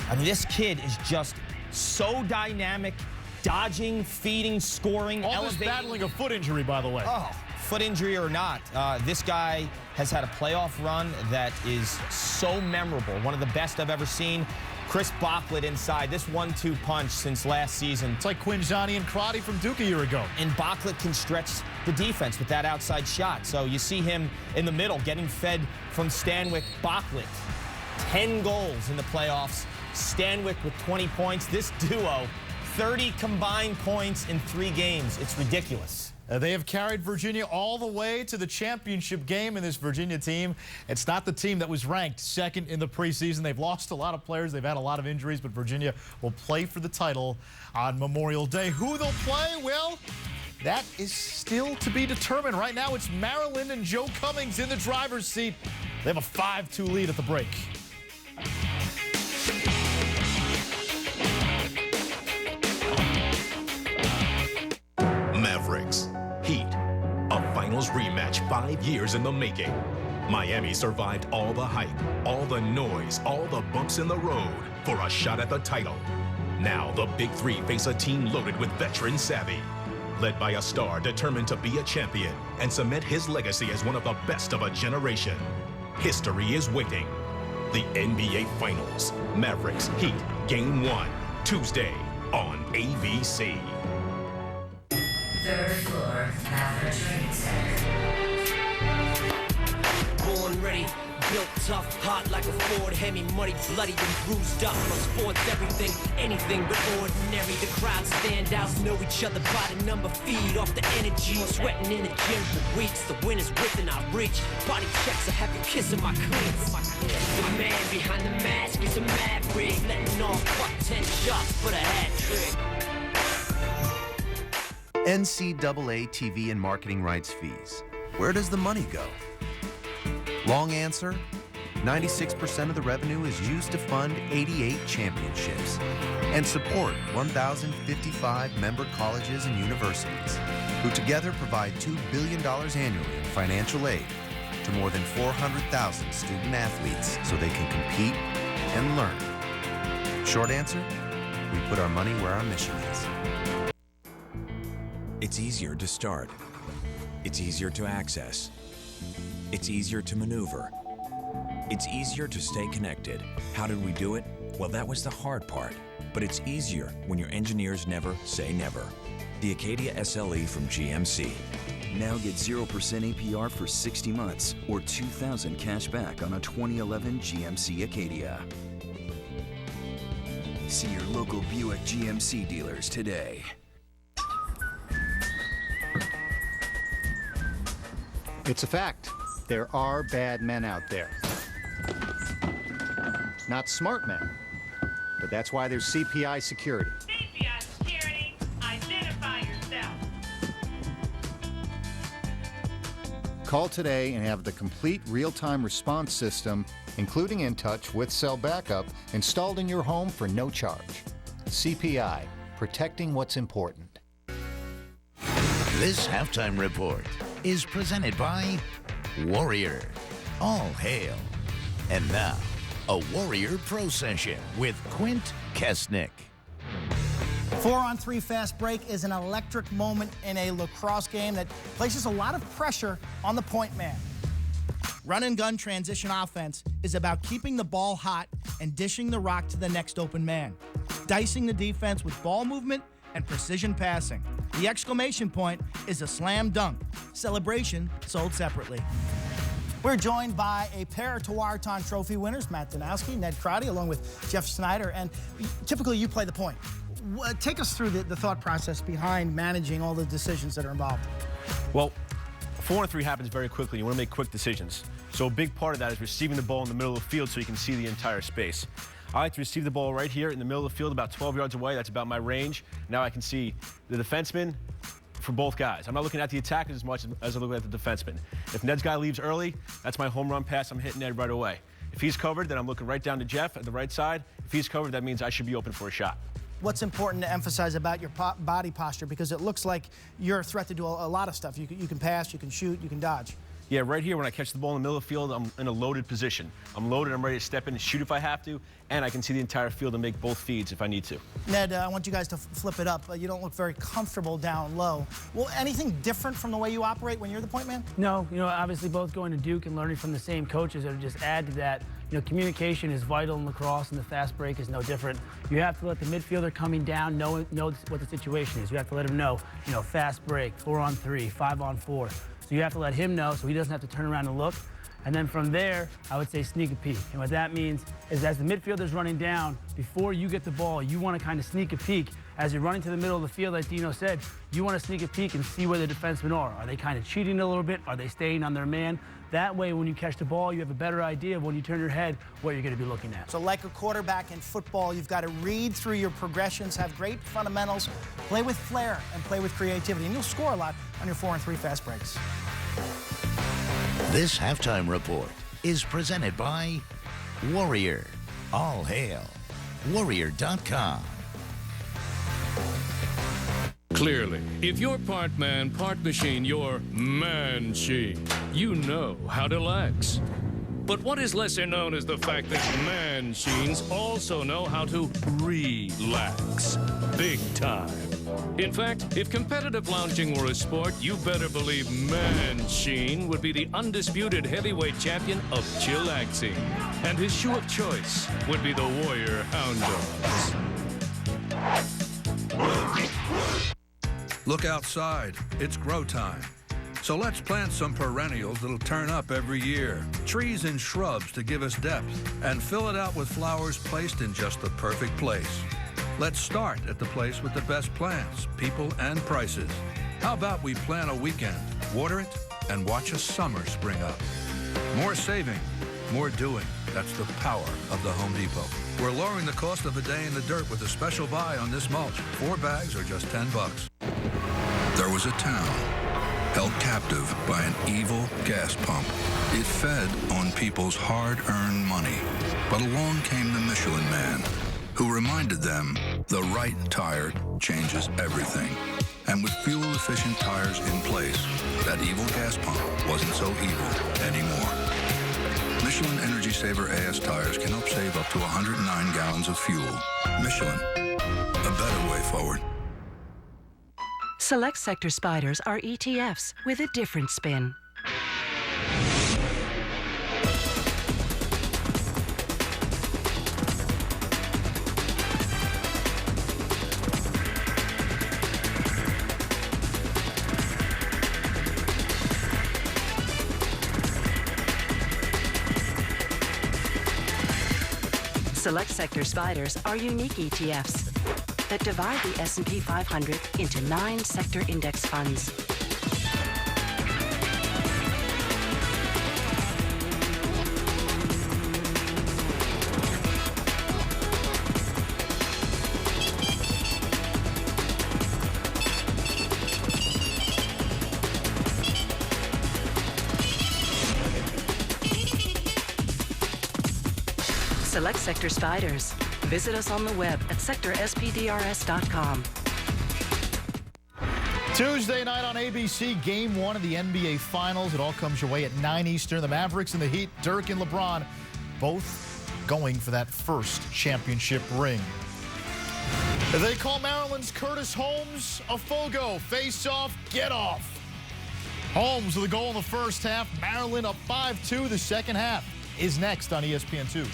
I mean, this kid is just so dynamic, dodging, feeding, scoring, all elevating. This battling a foot injury, by the way. Oh, foot injury or not, this guy has had a playoff run that is so memorable. One of the best I've ever seen. Chris Bocklett inside, this 1-2 punch since last season. It's like Quinzani and Crotty from Duke a year ago. And Bocklett can stretch the defense with that outside shot. So you see him in the middle getting fed from Stanwyck. Bocklett, 10 goals in the playoffs. Stanwyck with 20 points. This duo, 30 combined points in 3 games. It's ridiculous. They have carried Virginia all the way to the championship game in this Virginia team. It's not the team that was ranked second in the preseason. They've lost a lot of players. They've had a lot of injuries, but Virginia will play for the title on Memorial Day. Who they'll play? Well, that is still to be determined. Right now, it's Maryland and Joe Cummings in the driver's seat. They have a 5-2 lead at the break. Mavericks, Heat, Finals rematch 5 years in the making. Miami survived all the hype, all the noise, all the bumps in the road for a shot at the title. Now the Big Three face a team loaded with veteran savvy, led by a star determined to be a champion and cement his legacy as one of the best of a generation. History is waiting. The NBA Finals, Mavericks Heat, Game 1, Tuesday on ABC. Third floor, Maverick Training Center. Born ready, built tough, hot like a Ford Hemi, muddy, bloody, and bruised up. No sports, everything, anything but ordinary. The crowd standouts know each other by the number, feed off the energy. Sweating in the gym for weeks, the win is within our reach. Body checks, I have you kissing my cleats. The man behind the mask is a maverick, letting off fuck 10 shots for the hat trick. NCAA TV and marketing rights fees. Where does the money go? Long answer, 96% of the revenue is used to fund 88 championships and support 1,055 member colleges and universities, who together provide $2 billion annually in financial aid to more than 400,000 student athletes so they can compete and learn. Short answer, we put our money where our mission is. It's easier to start. It's easier to access. It's easier to maneuver. It's easier to stay connected. How did we do it? Well, that was the hard part. But it's easier when your engineers never say never. The Acadia SLE from GMC. Now get 0% APR for 60 months or $2,000 cash back on a 2011 GMC Acadia. See your local Buick GMC dealers today. It's a fact. There are bad men out there. Not smart men, but that's why there's CPI Security. CPI Security, identify yourself. Call today and have the complete real-time response system, including InTouch with cell backup, installed in your home for no charge. CPI, protecting what's important. This halftime report is presented by Warrior. All hail. And now, a Warrior Pro Session with Quint Kesnick. 4-on-3 fast break is an electric moment in a lacrosse game that places a lot of pressure on the point man. Run and gun transition offense is about keeping the ball hot and dishing the rock to the next open man, dicing the defense with ball movement and precision passing. The exclamation point is a slam dunk. Celebration sold separately. We're joined by a pair of Tewaaraton Trophy winners, Matt Danowski, Ned Crotty, along with Jeff Snyder. And typically you play the point. Take us through the thought process behind managing all the decisions that are involved. Well, 4-on-3 happens very quickly. You want to make quick decisions. So a big part of that is receiving the ball in the middle of the field so you can see the entire space. I like to receive the ball right here in the middle of the field, about 12 yards away. That's about my range. Now I can see the defenseman for both guys. I'm not looking at the attackers as much as I'm looking at the defenseman. If Ned's guy leaves early, that's my home run pass. I'm hitting Ned right away. If he's covered, then I'm looking right down to Jeff at the right side. If he's covered, that means I should be open for a shot. What's important to emphasize about your body posture? Because it looks like you're a threat to do a lot of stuff. You can pass, you can shoot, you can dodge. Yeah, right here when I catch the ball in the middle of the field, I'm in a loaded position. I'm loaded, I'm ready to step in and shoot if I have to, and I can see the entire field and make both feeds if I need to. Ned, I want you guys to flip it up. You don't look very comfortable down low. Well, anything different from the way you operate when you're the point man? No, obviously both going to Duke and learning from the same coaches that would just add to that. Communication is vital in lacrosse, and the fast break is no different. You have to let the midfielder coming down know what the situation is. You have to let him know, fast break, 4-on-3, 5-on-4. So you have to let him know so he doesn't have to turn around and look. And then from there, I would say sneak a peek. And what that means is as the midfielder's running down, before you get the ball, you want to kind of sneak a peek. As you're running to the middle of the field, like Dino said, you want to sneak a peek and see where the defensemen are. Are they kind of cheating a little bit? Are they staying on their man? That way, when you catch the ball, you have a better idea of when you turn your head what you're going to be looking at. So like a quarterback in football, you've got to read through your progressions, have great fundamentals, play with flair, and play with creativity. And you'll score a lot on your 4-on-3 fast breaks. This halftime report is presented by Warrior. All hail. Warrior.com. Clearly, if you're part man, part machine, you're man-sheen. You know how to lax. But what is lesser known is the fact that man-sheens also know how to relax. Big time. In fact, if competitive lounging were a sport, you better believe Man-Sheen would be the undisputed heavyweight champion of chillaxing. And his shoe of choice would be the Warrior Hound Dogs. Look outside. It's grow time. So let's plant some perennials that'll turn up every year. Trees and shrubs to give us depth. And fill it out with flowers placed in just the perfect place. Let's start at the place with the best plants, people, and prices. How about we plan a weekend, water it, and watch a summer spring up? More saving, more doing. That's the power of the Home Depot. We're lowering the cost of a day in the dirt with a special buy on this mulch. 4 bags are just $10. There was a town held captive by an evil gas pump. It fed on people's hard-earned money. But along came the Michelin Man, who reminded them the right tire changes everything. And with fuel-efficient tires in place, that evil gas pump wasn't so evil anymore. Michelin Energy Saver AS tires can help save up to 109 gallons of fuel. Michelin, a better way forward. Select Sector Spiders are ETFs with a different spin. Select Sector Spiders are unique ETFs that divide the S&P 500 into 9 sector index funds. Select Sector Spiders. Visit us on the web at sectorspdrs.com. Tuesday night on ABC, Game 1 of the NBA Finals. It all comes your way at 9 Eastern. The Mavericks and the Heat, Dirk and LeBron, both going for that first championship ring. They call Maryland's Curtis Holmes a Fogo. Face off, get off. Holmes with a goal in the first half. Maryland up 5-2. The second half is next on ESPN2.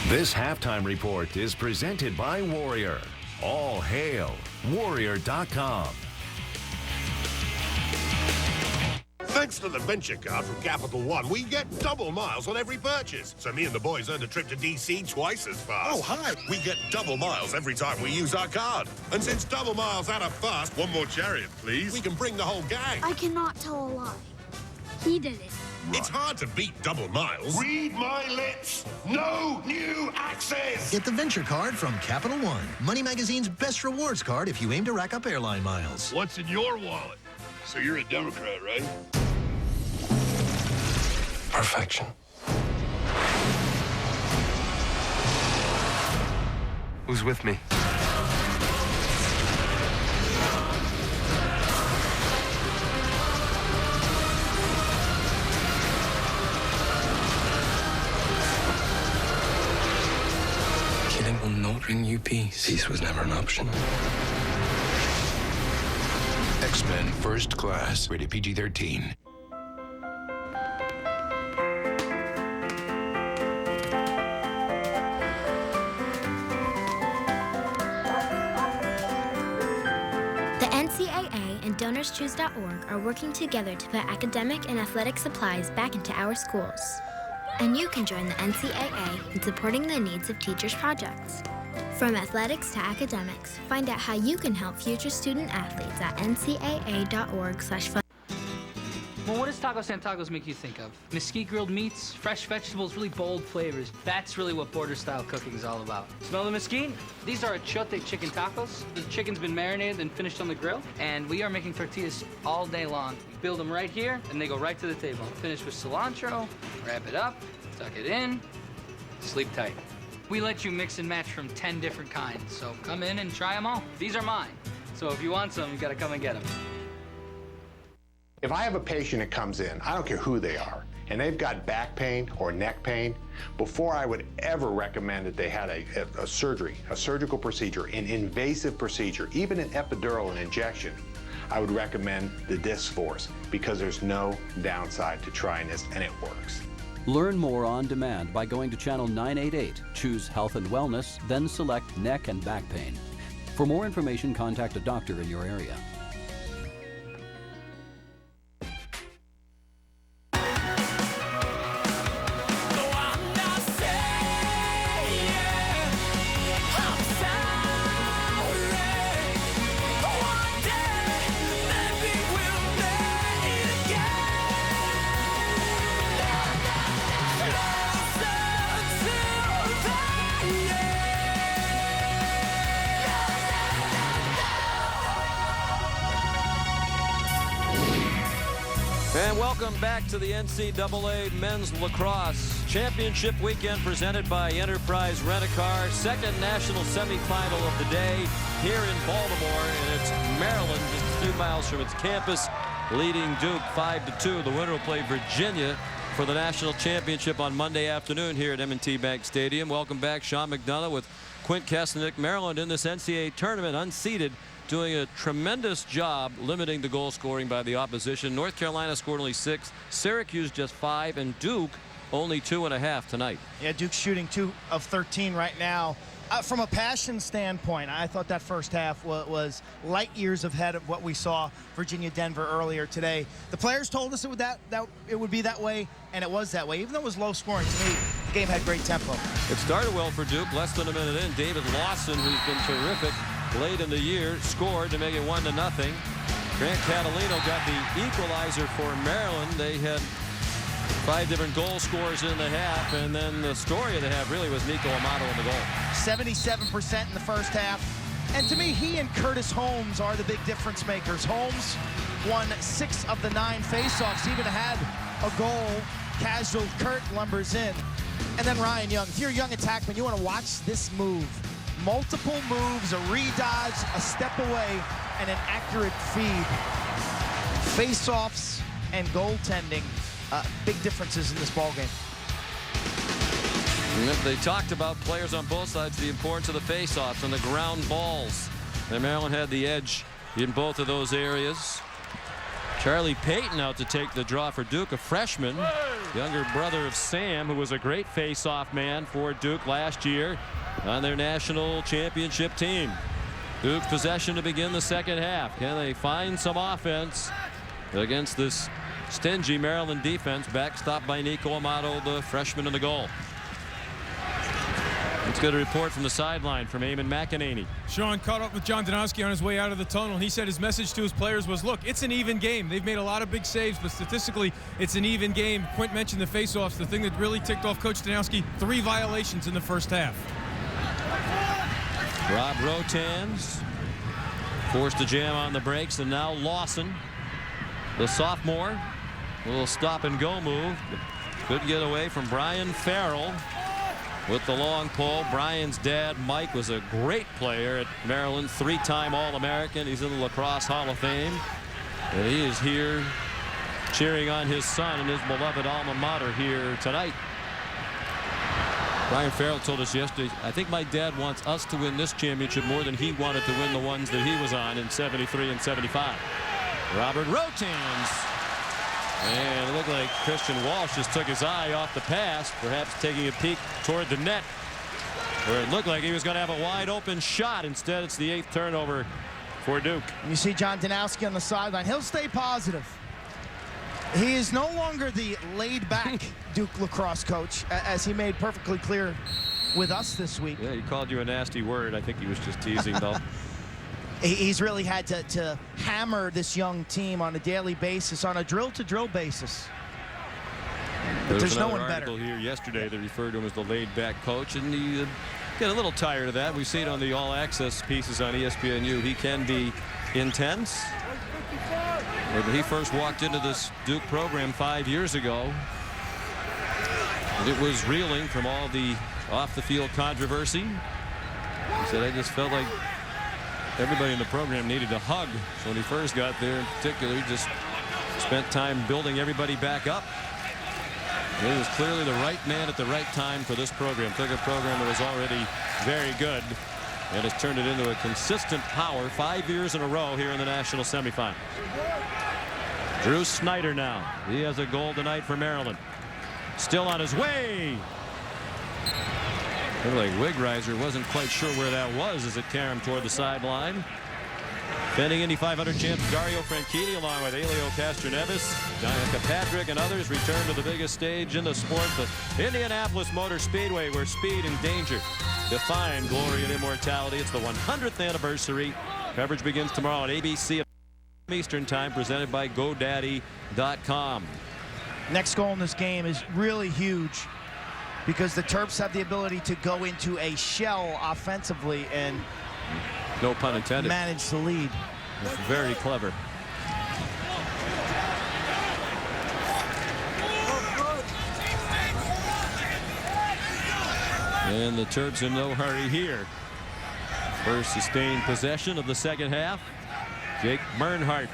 This halftime report is presented by Warrior. All hail Warrior.com. Thanks to the Venture Card from Capital One, we get double miles on every purchase. So me and the boys earned a trip to DC twice as fast. Oh, hi. We get double miles every time we use our card. And since double miles add up fast, one more chariot, please. We can bring the whole gang. I cannot tell a lie. He did it. It's hard to beat double miles. Read my lips. No new access. Get the Venture Card from Capital One. Money Magazine's best rewards card if you aim to rack up airline miles. What's in your wallet? So you're a Democrat, right? Perfection. Who's with me? Killing will not bring you peace. Peace was never an option. X-Men First Class, rated PG-13. The NCAA and DonorsChoose.org are working together to put academic and athletic supplies back into our schools. And you can join the NCAA in supporting the needs of teachers' projects. From athletics to academics, find out how you can help future student athletes at ncaa.org/fund. Well, what does Taco Santacos make you think of? Mesquite grilled meats, fresh vegetables, really bold flavors. That's really what border-style cooking is all about. Smell the mesquite? These are achote chicken tacos. The chicken's been marinated and finished on the grill, and we are making tortillas all day long. We build them right here, and they go right to the table. Finish with cilantro, wrap it up, tuck it in, sleep tight. We let you mix and match from 10 different kinds, so come in and try them all. These are mine, so if you want some, you gotta come and get them. If I have a patient that comes in, I don't care who they are, and they've got back pain or neck pain, before I would ever recommend that they had a surgery, a surgical procedure, an invasive procedure, even an epidural, an injection, I would recommend the Disc Force because there's no downside to trying this, and it works. Learn more on demand by going to channel 988, choose Health and Wellness, then select Neck and Back Pain. For more information, contact a doctor in your area. And welcome back to the NCAA Men's Lacrosse Championship Weekend presented by Enterprise Rent-A-Car. Second national semifinal of the day here in Baltimore, and it's Maryland just a few miles from its campus, leading Duke 5-2. The winner will play Virginia for the national championship on Monday afternoon here at M&T Bank Stadium. Welcome back, Sean McDonough with Quint Kesnick. Maryland in this NCAA tournament unseeded, doing a tremendous job limiting the goal scoring by the opposition. North Carolina scored only 6, Syracuse just 5, and Duke only 2.5 tonight. Yeah, Duke's shooting 2 of 13 right now. From a passion standpoint, I thought that first half was light years ahead of what we saw Virginia-Denver earlier today. The players told us it would be that way, and it was that way. Even though it was low scoring, to me, the game had great tempo. It started well for Duke. Less than a minute in, David Lawson, who's been terrific late in the year, scored to make it 1-0. Grant Catalino got the equalizer for Maryland. They had 5 different goal scorers in the half, and then the story of the half really was Nico Amato in the goal. 77% in the first half. And to me, he and Curtis Holmes are the big difference makers. Holmes won 6 of the 9 faceoffs, even had a goal. Casual Kurt lumbers in. And then Ryan Young. If you're a young attackman, you want to watch this move. Multiple moves, a re-dodge, a step away, and an accurate feed. Face-offs and goaltending, big differences in this ballgame. They talked about players on both sides, the importance of the face-offs and the ground balls. And Maryland had the edge in both of those areas. Charlie Payton out to take the draw for Duke, a freshman, younger brother of Sam, who was a great face-off man for Duke last year on their national championship team. Duke's possession to begin the second half. Can they find some offense against this stingy Maryland defense, backstopped by Nico Amato, the freshman in the goal? Let's get a report from the sideline from Eamon McEnany. Sean caught up with John Donowski on his way out of the tunnel. He said his message to his players was, look, it's an even game. They've made a lot of big saves, but statistically, it's an even game. Quint mentioned the faceoffs. The thing that really ticked off Coach Donowski, 3 violations in the first half. Rob Rotans forced to jam on the brakes, and now Lawson, the sophomore, a little stop and go move. Good get away from Brian Farrell with the long pole. Brian's dad, Mike, was a great player at Maryland, 3-time All-American. He's in the Lacrosse Hall of Fame, and he is here cheering on his son and his beloved alma mater here tonight. Brian Farrell told us yesterday, I think my dad wants us to win this championship more than he wanted to win the ones that he was on in 73 and 75. Robert Rotans. And it looked like Christian Walsh just took his eye off the pass, perhaps taking a peek toward the net, where it looked like he was going to have a wide open shot. Instead, it's the 8th turnover for Duke. You see John Donowski on the sideline. He'll stay positive. He is no longer the laid-back Duke lacrosse coach, as he made perfectly clear with us this week. Yeah, he called you a nasty word. I think he was just teasing, though. He's really had to hammer this young team on a daily basis, on a drill-to-drill basis. But there's no one better. Article here yesterday that referred to him as the laid-back coach, and he get a little tired of that. We see it on the all-access pieces on ESPNU. He can be intense. When he first walked into this Duke program 5 years ago, it was reeling from all the off the field controversy. He said, I just felt like everybody in the program needed a hug. So when he first got there in particular, he just spent time building everybody back up. He was clearly the right man at the right time for this program. Took a program that was already very good and has turned it into a consistent power 5 years in a row here in the national semifinals. Drew Snyder now. He has a goal tonight for Maryland. Still on his way. Looked like Wigreiser wasn't quite sure where that was as it carried him toward the sideline. Defending Indy 500 champ Dario Franchitti along with Elio Castroneves, Danica Patrick and others return to the biggest stage in the sport, the Indianapolis Motor Speedway, where speed and danger define glory and immortality. It's the 100th anniversary. Coverage begins tomorrow at ABC at Eastern Time, presented by GoDaddy.com. Next goal in this game is really huge because the Terps have the ability to go into a shell offensively and no pun intended. Manage the lead. That's very clever. And the Terps in no hurry here. First sustained possession of the second half. Jake Bernhardt,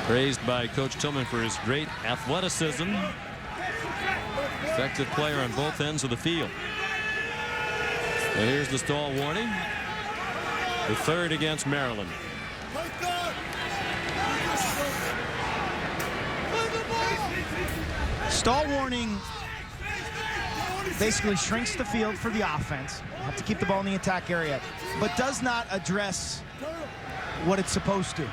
praised by Coach Tillman for his great athleticism. Effective player on both ends of the field. And here's the stall warning. The third against Maryland. Stall warning basically shrinks the field for the offense. You have to keep the ball in the attack area, but does not address what it's supposed to.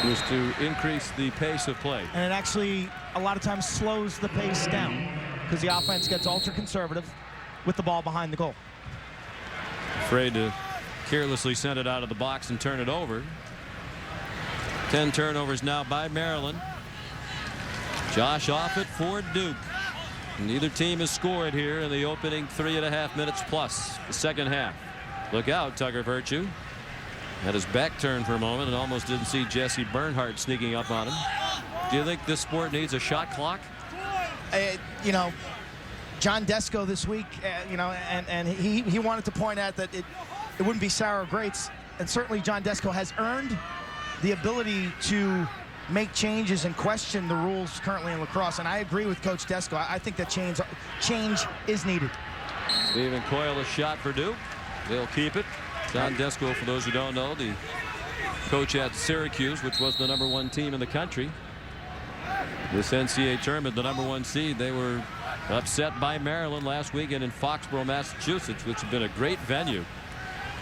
It was to increase the pace of play. And it actually a lot of times slows the pace down because the offense gets ultra conservative with the ball behind the goal. Afraid to carelessly send it out of the box and turn it over. 10 turnovers now by Maryland. Josh Offit for Duke. Neither team has scored here in the opening 3.5 minutes plus the second half. Look out, Tucker Virtue. Had his back turned for a moment and almost didn't see Jesse Bernhardt sneaking up on him. Do you think this sport needs a shot clock? You know, John Desko this week, you know, and he wanted to point out that it wouldn't be sour or grapes, and certainly John Desko has earned the ability to make changes and question the rules currently in lacrosse, and I agree with Coach Desko. I think that change is needed. Stephen Coyle, a shot for Duke. They'll keep it. John Desko, for those who don't know, the coach at Syracuse, which was the #1 team in the country. This NCAA tournament, the #1 seed, they were upset by Maryland last weekend in Foxborough, Massachusetts, which had been a great venue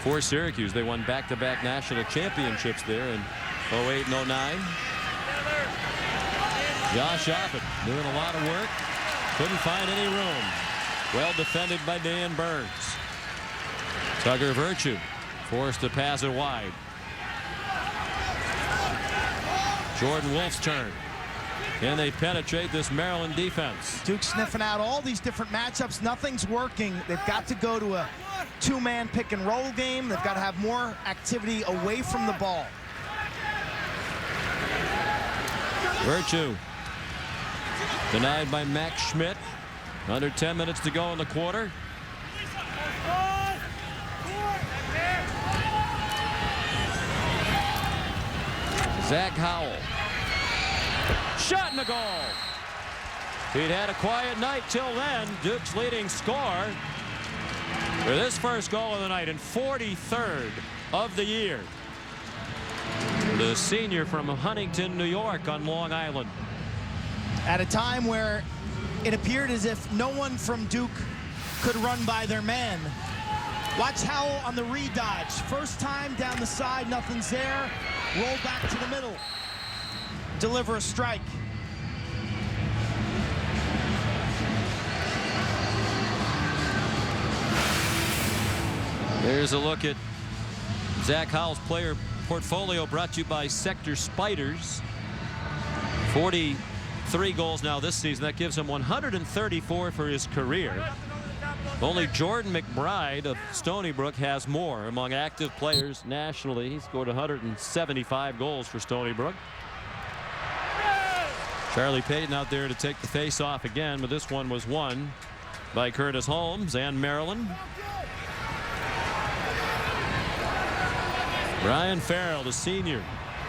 for Syracuse. They won back-to-back national championships there in 08 and 09. Josh Offit doing a lot of work. Couldn't find any room. Well defended by Dan Burns. Tucker Virtue forced to pass it wide. Jordan Wolf's turn. Can they penetrate this Maryland defense? Duke sniffing out all these different matchups. Nothing's working. They've got to go to a two-man pick and roll game. They've got to have more activity away from the ball. Virtue denied by Max Schmidt. Under 10 minutes to go in the quarter. Zach Howell. Shot in the goal. He'd had a quiet night till then. Duke's leading scorer for this first goal of the night and 43rd of the year. The senior from Huntington, New York on Long Island. At a time where it appeared as if no one from Duke could run by their man. Watch Howell on the re-dodge. First time down the side, nothing's there. Roll back to the middle. Deliver a strike. There's a look at Zach Howell's player portfolio, brought to you by Sector Spiders. 43 goals now this season. That gives him 134 for his career. Only Jordan McBride of Stony Brook has more among active players nationally. He scored 175 goals for Stony Brook. Charlie Payton out there to take the face off again, but this one was won by Curtis Holmes and Maryland. Brian Farrell, the senior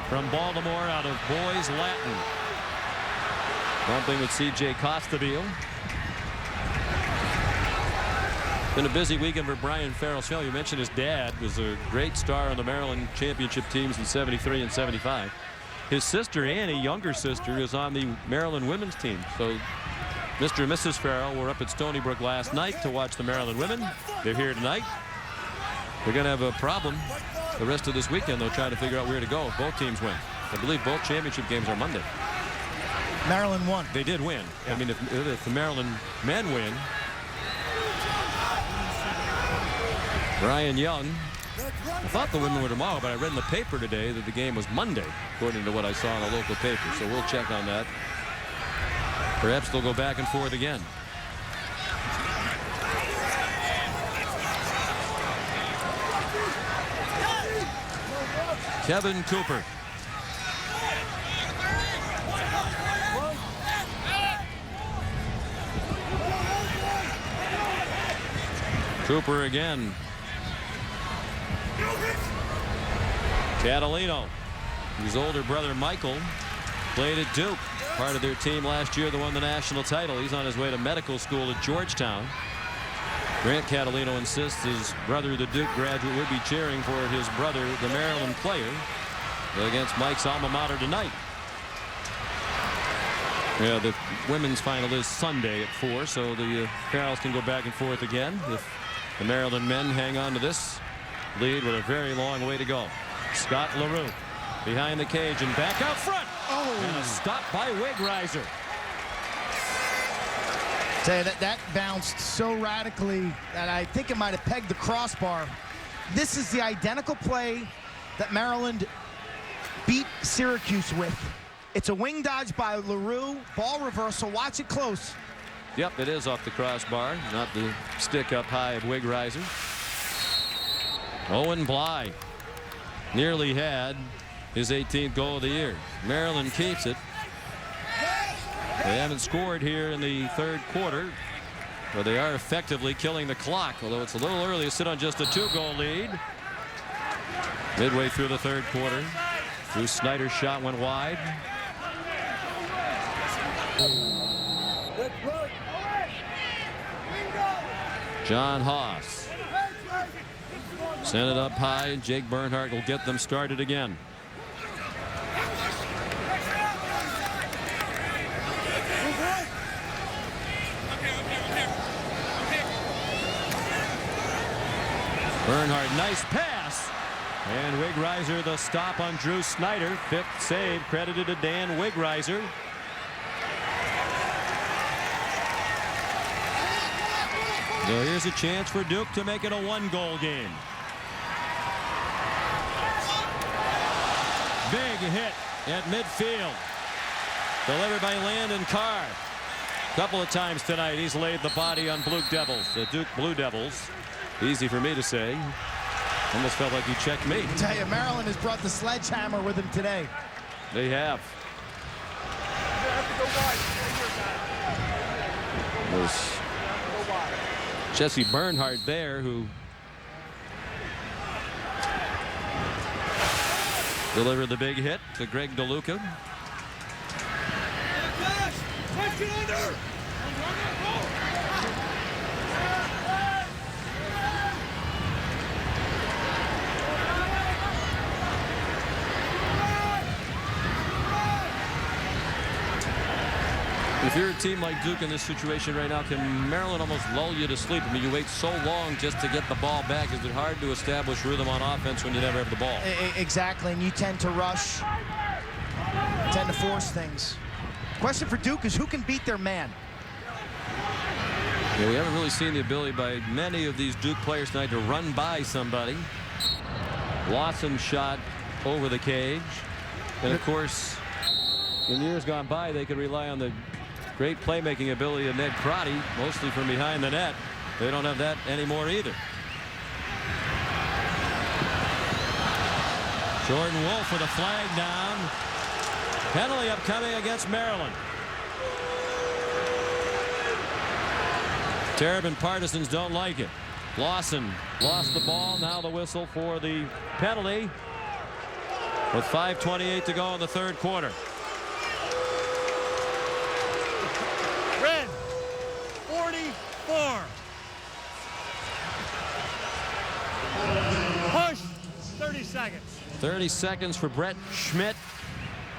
from Baltimore, out of boys Latin. Bumping with C.J. Costabile. Been a busy weekend for Brian Farrell. You mentioned his dad was a great star on the Maryland championship teams in '73 and '75. His sister Annie, younger sister, is on the Maryland women's team. So Mr. and Mrs. Farrell were up at Stony Brook last night to watch the Maryland women. They're here tonight. They're going to have a problem the rest of this weekend, though, trying to figure out where to go if both teams win. I believe both championship games are Monday. Maryland won. They did win. Yeah. I mean, if the Maryland men win, Brian Young, I thought the women were tomorrow, but I read in the paper today that the game was Monday, according to what I saw in a local paper. So we'll check on that. Perhaps they'll go back and forth again. Kevin Cooper. Cooper again. Catalino, his older brother Michael, played at Duke, part of their team last year that won the national title. He's on his way to medical school at Georgetown. Grant Catalino insists his brother, the Duke graduate, would be cheering for his brother, the Maryland player, against Mike's alma mater tonight. Yeah, the women's final is Sunday at 4, so the Farrells can go back and forth again if the Maryland men hang on to this lead with a very long way to go. Scott LaRue behind the cage and back out front. Oh. And a stop by Wigreiser. Tell you that bounced so radically that I think it might have pegged the crossbar. This is the identical play that Maryland beat Syracuse with. It's a wing dodge by LaRue, ball reversal. Watch it close. Yep, it is off the crossbar, not the stick up high of Wigreiser. Owen Bly nearly had his 18th goal of the year. Maryland keeps it. They haven't scored here in the third quarter, but they are effectively killing the clock, although it's a little early to sit on just a 2-goal lead. Midway through the third quarter, Drew Snyder's shot went wide. John Haas sent it up high. Jake Bernhardt will get them started again. Bernhardt, nice pass. And Wigreiser the stop on Drew Snyder. 5th save credited to Dan Wigreiser. So here's a chance for Duke to make it a 1-goal game. Big hit at midfield. Delivered by Landon Carr. A couple of times tonight he's laid the body on Blue Devils. The Duke Blue Devils. Easy for me to say. Almost felt like he checked me. I tell you, Maryland has brought the sledgehammer with him today. They have. There's Jesse Bernhardt there, who delivered the big hit to Greg DeLuca. If you're a team like Duke in this situation right now, can Maryland almost lull you to sleep? I mean, you wait so long just to get the ball back. Is it hard to establish rhythm on offense when you never have the ball? Exactly, and you tend to rush, tend to force things. Question for Duke is who can beat their man? Yeah, we haven't really seen the ability by many of these Duke players tonight to run by somebody. Lawson shot over the cage. And, of course, in years gone by, they could rely on the great playmaking ability of Ned Crotty, mostly from behind the net. They don't have that anymore either. Jordan Wolf with a flag down. Penalty upcoming against Maryland. Terrapin partisans don't like it. Lawson lost the ball. Now the whistle for the penalty with 5:28 to go in the third quarter. Red, 44. Push, 30 seconds. 30 seconds for Brett Schmidt,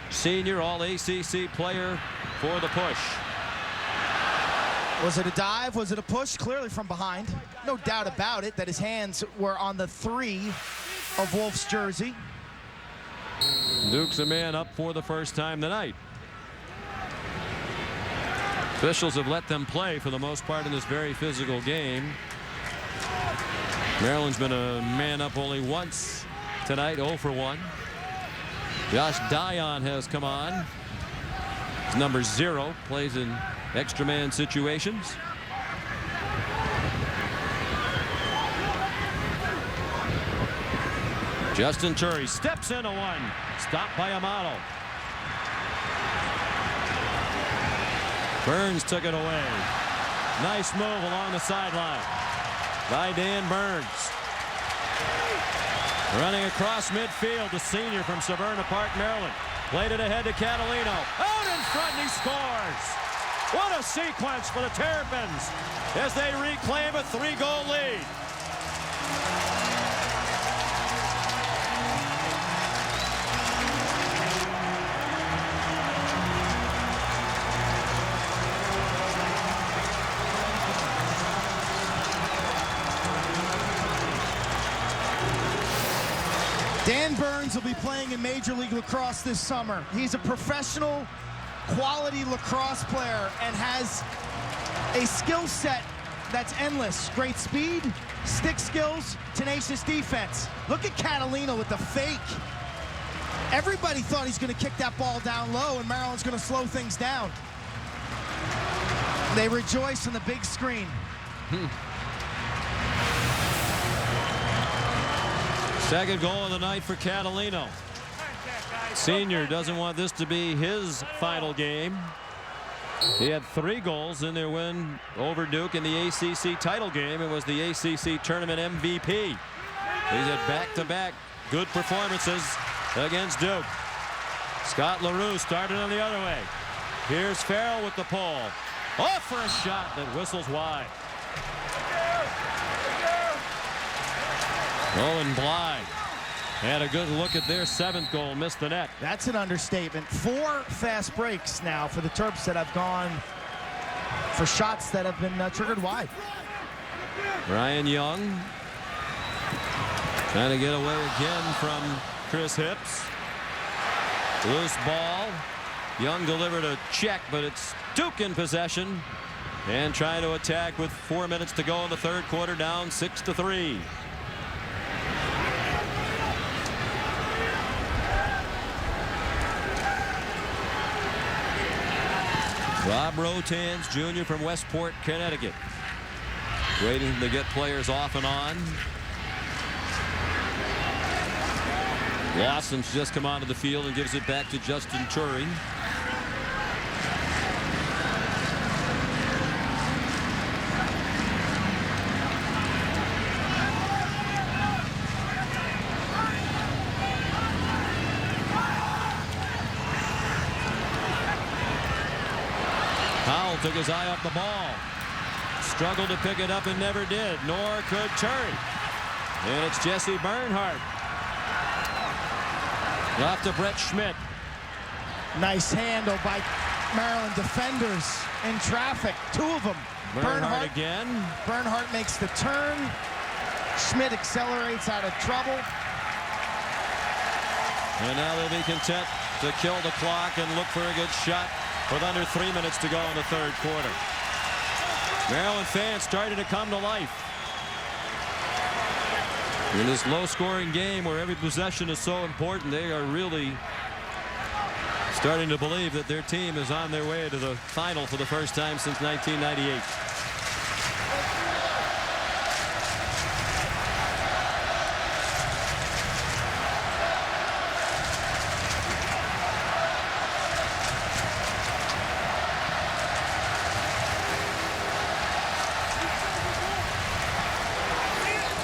senior All-ACC player for the push. Was it a dive? Was it a push? Clearly from behind. No doubt about it that his hands were on the 3 of Wolf's jersey. Duke's a man up for the first time tonight. Officials have let them play for the most part in this very physical game. Maryland's been a man up only once tonight, 0 for 1. Josh Dion has come on. He's number 0, plays in extra man situations. Justin Turry steps into one. Stopped by Amato. Burns took it away. Nice move along the sideline by Dan Burns. Running across midfield, the senior from Severna Park, Maryland. Played it ahead to Catalino. Out in front, and he scores. What a sequence for the Terrapins as they reclaim a 3-goal lead. Dan Burns will be playing in Major League Lacrosse this summer. He's a professional, quality lacrosse player and has a skill set that's endless. Great speed, stick skills, tenacious defense. Look at Catalino with the fake. Everybody thought he's going to kick that ball down low and Maryland's going to slow things down. They rejoice on the big screen. Second goal of the night for Catalino. Senior doesn't want this to be his final game. He had 3 goals in their win over Duke in the ACC title game. It was the ACC tournament MVP. He's had back-to-back good performances against Duke. Scott LaRue started on the other way. Here's Farrell with the pull. Off for a shot that whistles wide. Owen Blythe had a good look at their 7th goal, missed the net. That's an understatement. 4 fast breaks now for the Terps that have gone for shots that have been triggered wide. Ryan Young trying to get away again from Chris Hips. Loose ball. Young delivered a check, but it's Duke in possession and trying to attack with 4 minutes to go in the third quarter, down 6-3. Rob Rotans, Jr. from Westport, Connecticut. Waiting to get players off and on. Lawson's just come onto the field and gives it back to Justin Turing. Took his eye off the ball. Struggled to pick it up and never did, nor could Turry. And it's Jesse Bernhardt. Off to Brett Schmidt. Nice handle by Maryland defenders in traffic. 2 of them. Bernhardt again. Bernhardt makes the turn. Schmidt accelerates out of trouble. And now they'll be content to kill the clock and look for a good shot with under 3 minutes to go in the third quarter. Maryland fans starting to come to life. In this low-scoring game where every possession is so important, they are really starting to believe that their team is on their way to the final for the first time since 1998.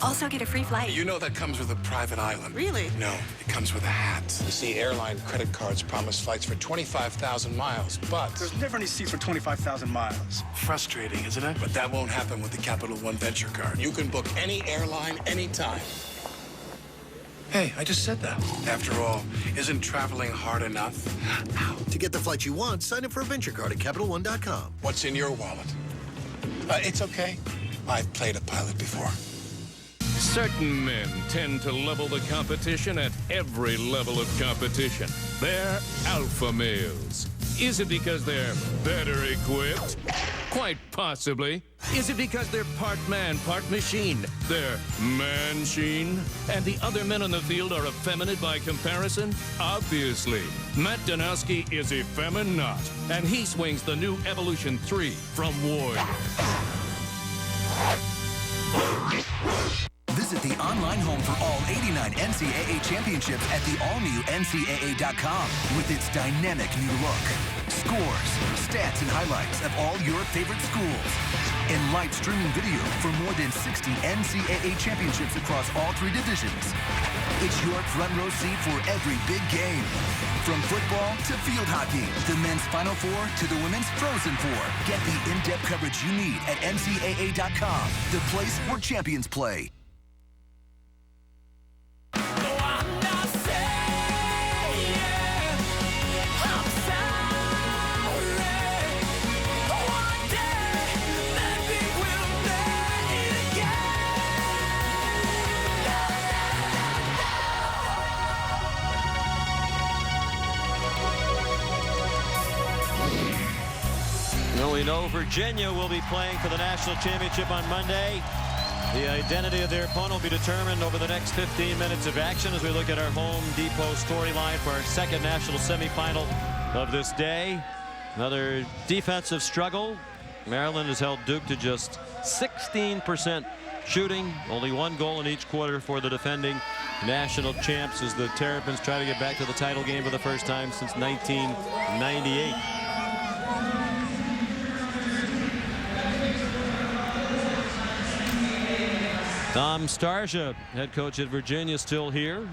Also get a free flight. You know that comes with a private island. Really? No, it comes with a hat. You see, airline credit cards promise flights for 25,000 miles, but there's never any seats for 25,000 miles. Frustrating, isn't it? But that won't happen with the Capital One Venture Card. You can book any airline, anytime. Hey, I just said that. After all, isn't traveling hard enough? To get the flight you want, sign up for a Venture Card at CapitalOne.com. What's in your wallet? It's okay. I've played a pilot before. Certain men tend to level the competition at every level of competition. They're alpha males. Is it because they're better equipped? Quite possibly. Is it because they're part man, part machine? They're man-sheen? And the other men on the field are effeminate by comparison? Obviously. Matt Danowski is effeminate, and he swings the new Evolution 3 from Warrior. Visit the online home for all 89 NCAA championships at the all-new NCAA.com with its dynamic new look. Scores, stats, and highlights of all your favorite schools. And live streaming video for more than 60 NCAA championships across all 3 divisions. It's your front row seat for every big game. From football to field hockey, the men's Final Four to the women's Frozen Four. Get the in-depth coverage you need at NCAA.com, the place where champions play. Well, we know Virginia will be playing for the national championship on Monday. The identity of their opponent will be determined over the next 15 minutes of action as we look at our Home Depot storyline for our second national semifinal of this day. Another defensive struggle. Maryland has held Duke to just 16% shooting. Only 1 goal in each quarter for the defending national champs as the Terrapins try to get back to the title game for the first time since 1998. Tom Starsia, head coach at Virginia, still here.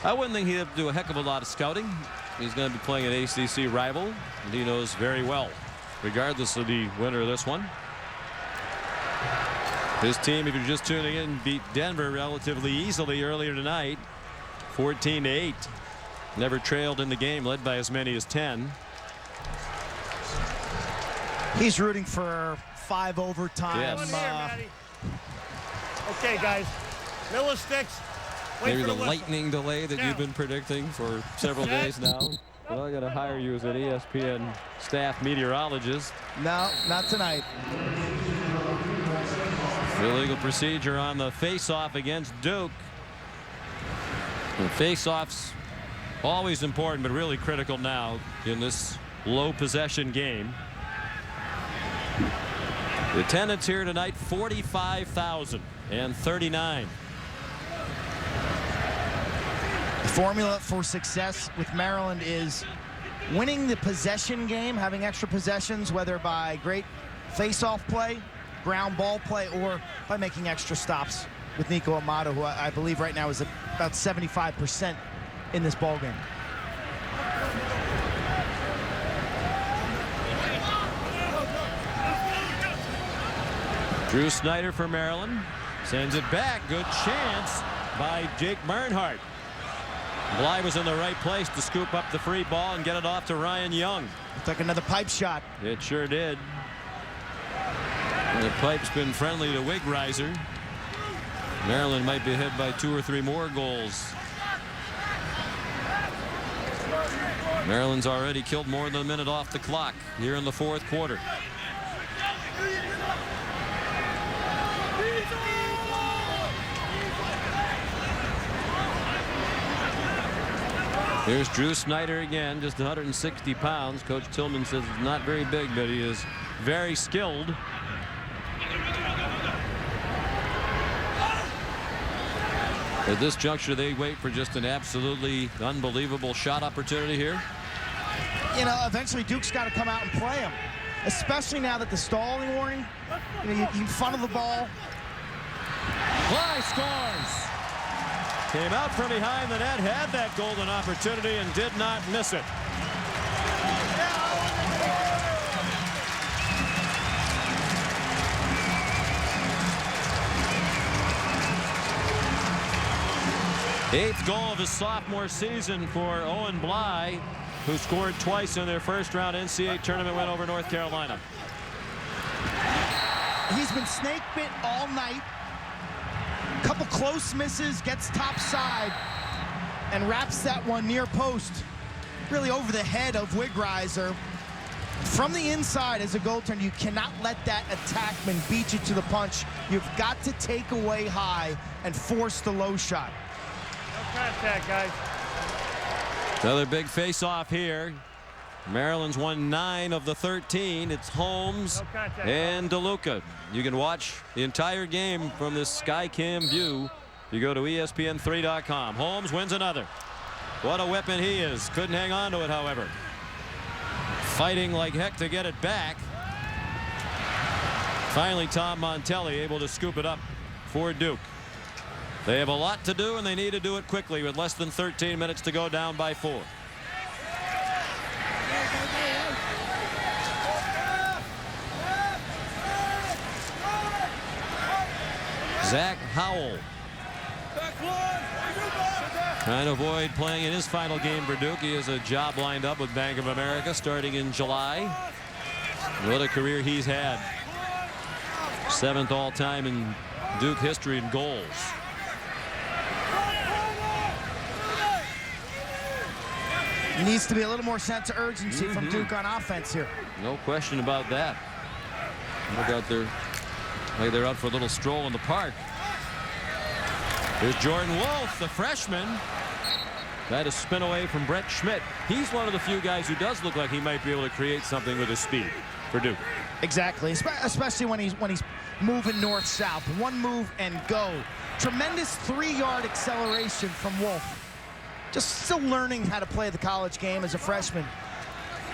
I wouldn't think he'd have to do a heck of a lot of scouting. He's going to be playing an ACC rival, and he knows very well, regardless of the winner of this one. His team, if you're just tuning in, beat Denver relatively easily earlier tonight, 14-8. Never trailed in the game, led by as many as 10. He's rooting for 5 overtime. Yes. Okay, guys. Middle of sticks. Wait Maybe for the whistle. lightning delay that you've been predicting for several days now. Well, I got to hire you as an ESPN staff meteorologist. No, not tonight. Illegal procedure on the face-off against Duke. And face-offs always important, but really critical now in this low possession game. The attendance here tonight, 45,039. The formula for success with Maryland is winning the possession game, having extra possessions, whether by great face-off play, ground ball play, or by making extra stops with Nico Amato, who I believe right now is about 75% in this ball game. Drew Snyder for Maryland sends it back. Good chance by Jake Bernhardt. Bly was in the right place to scoop up the free ball and get it off to Ryan Young. It's like another pipe shot. It sure did. And the pipe's been friendly to Wigriser. Maryland might be ahead by 2 or 3 more goals. Maryland's already killed more than a minute off the clock here in the 4th quarter. Here's Drew Snyder again, just 160 pounds. Coach Tillman says he's not very big, but he is very skilled. At this juncture, they wait for just an absolutely unbelievable shot opportunity here. You know, eventually Duke's got to come out and play him, especially now that the stalling warning, you funnel the ball Bly scores. Came out from behind the net, had that golden opportunity, and did not miss it. Eighth goal of his sophomore season for Owen Bly, who scored twice in their first round NCAA tournament win over North Carolina. He's been snake bit all night. Couple close misses, gets top side, and wraps that one near post, really over the head of Wigreiser. From the inside as a goaltender, you cannot let that attackman beat you to the punch. You've got to take away high and force the low shot. No contact, guys. Another big face-off here. Maryland's won 9 of the 13. It's Holmes and DeLuca. You can watch the entire game from this Skycam view. You go to ESPN3.com. Holmes wins another. What a weapon he is. Couldn't hang on to it, however. Fighting like heck to get it back. Finally, Tom Montelli able to scoop it up for Duke. They have a lot to do, and they need to do it quickly with less than 13 minutes to go, down by 4. Zach Howell trying to avoid playing in his final game for Duke. He has a job lined up with Bank of America starting in July. What a career he's had. 7th all-time in Duke history in goals. Needs to be a little more sense of urgency from Duke on offense here. No question about that. Look out there. Like they're out for a little stroll in the park. Here's Jordan Wolf, the freshman. Tried to spin away from Brett Schmidt. He's one of the few guys who does look like he might be able to create something with his speed for Duke. Exactly, especially when he's moving north-south. One move and go. Tremendous 3-yard acceleration from Wolf. Just still learning how to play the college game as a freshman.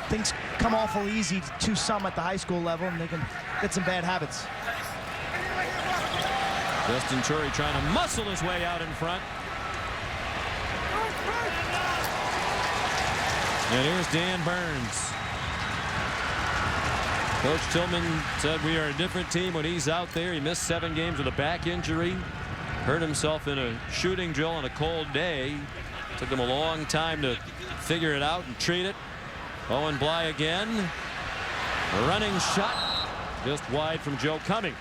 Things come awful easy to some at the high school level, and they can get some bad habits. Justin Turry trying to muscle his way out in front. And here's Dan Burns. Coach Tillman said we are a different team when he's out there. He missed 7 games with a back injury. Hurt himself in a shooting drill on a cold day. Took him a long time to figure it out and treat it. Owen Bly again. A running shot just wide from Joe Cummings.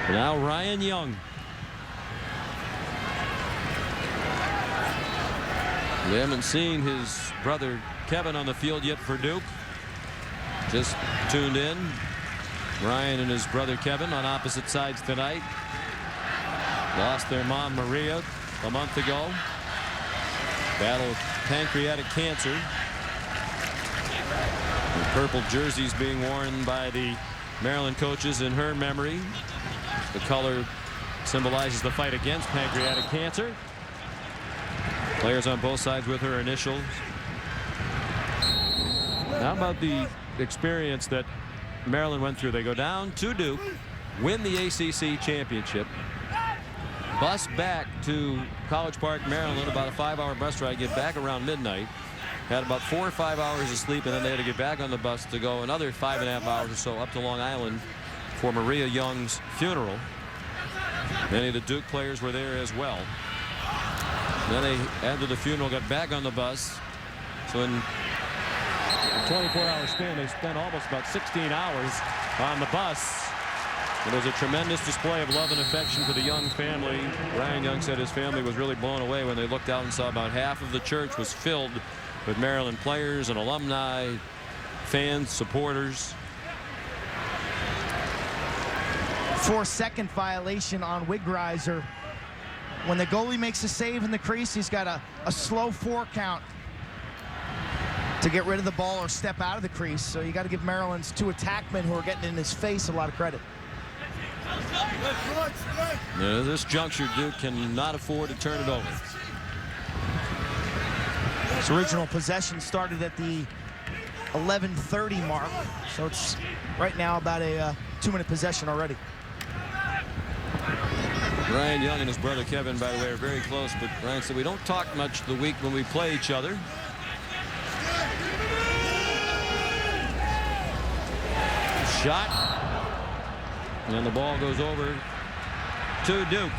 Now Ryan Young. We haven't seen his brother Kevin on the field yet for Duke. Just tuned in. Ryan and his brother Kevin on opposite sides tonight. Lost their mom Maria a month ago. Battle with pancreatic cancer. The purple jerseys being worn by the Maryland coaches in her memory. The color symbolizes the fight against pancreatic cancer. Players on both sides with her initials. How about the experience that Maryland went through? They go down to Duke, win the ACC championship, bus back to College Park, Maryland, about a 5-hour bus ride, get back around midnight, had about 4 or 5 hours of sleep, and then they had to get back on the bus to go another 5.5 hours or so up to Long Island for Maria Young's funeral. Many of the Duke players were there as well. Then they, after the funeral, got back on the bus. So in a 24-hour span, they spent almost about 16 hours on the bus. It was a tremendous display of love and affection for the Young family. Ryan Young said his family was really blown away when they looked out and saw about half of the church was filled with Maryland players and alumni, fans, supporters. 4-second violation on Wigreiser. When the goalie makes a save in the crease, he's got a slow 4 count to get rid of the ball or step out of the crease. So you got to give Maryland's 2 attackmen who are getting in his face a lot of credit. At this juncture, Duke cannot afford to turn it over. His original possession started at the 11:30 mark, so it's right now about a 2-minute possession already. Ryan Young and his brother Kevin, by the way, are very close, but Ryan said we don't talk much the week when we play each other. Shot. And the ball goes over to Duke.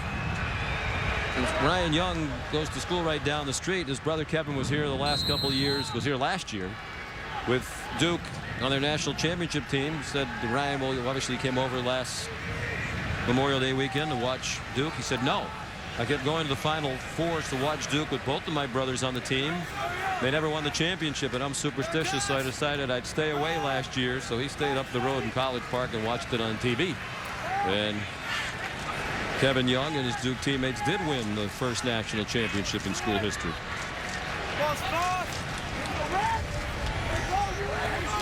Ryan Young goes to school right down the street. His brother Kevin was here the last couple of years, was here last year with Duke on their national championship team. Said Ryan, well, obviously came over last Memorial Day weekend to watch Duke. He said, no, I kept going to the Final Fours to watch Duke with both of my brothers on the team. They never won the championship, and I'm superstitious, so I decided I'd stay away last year. So he stayed up the road in College Park and watched it on TV. And Kevin Young and his Duke teammates did win the first national championship in school history.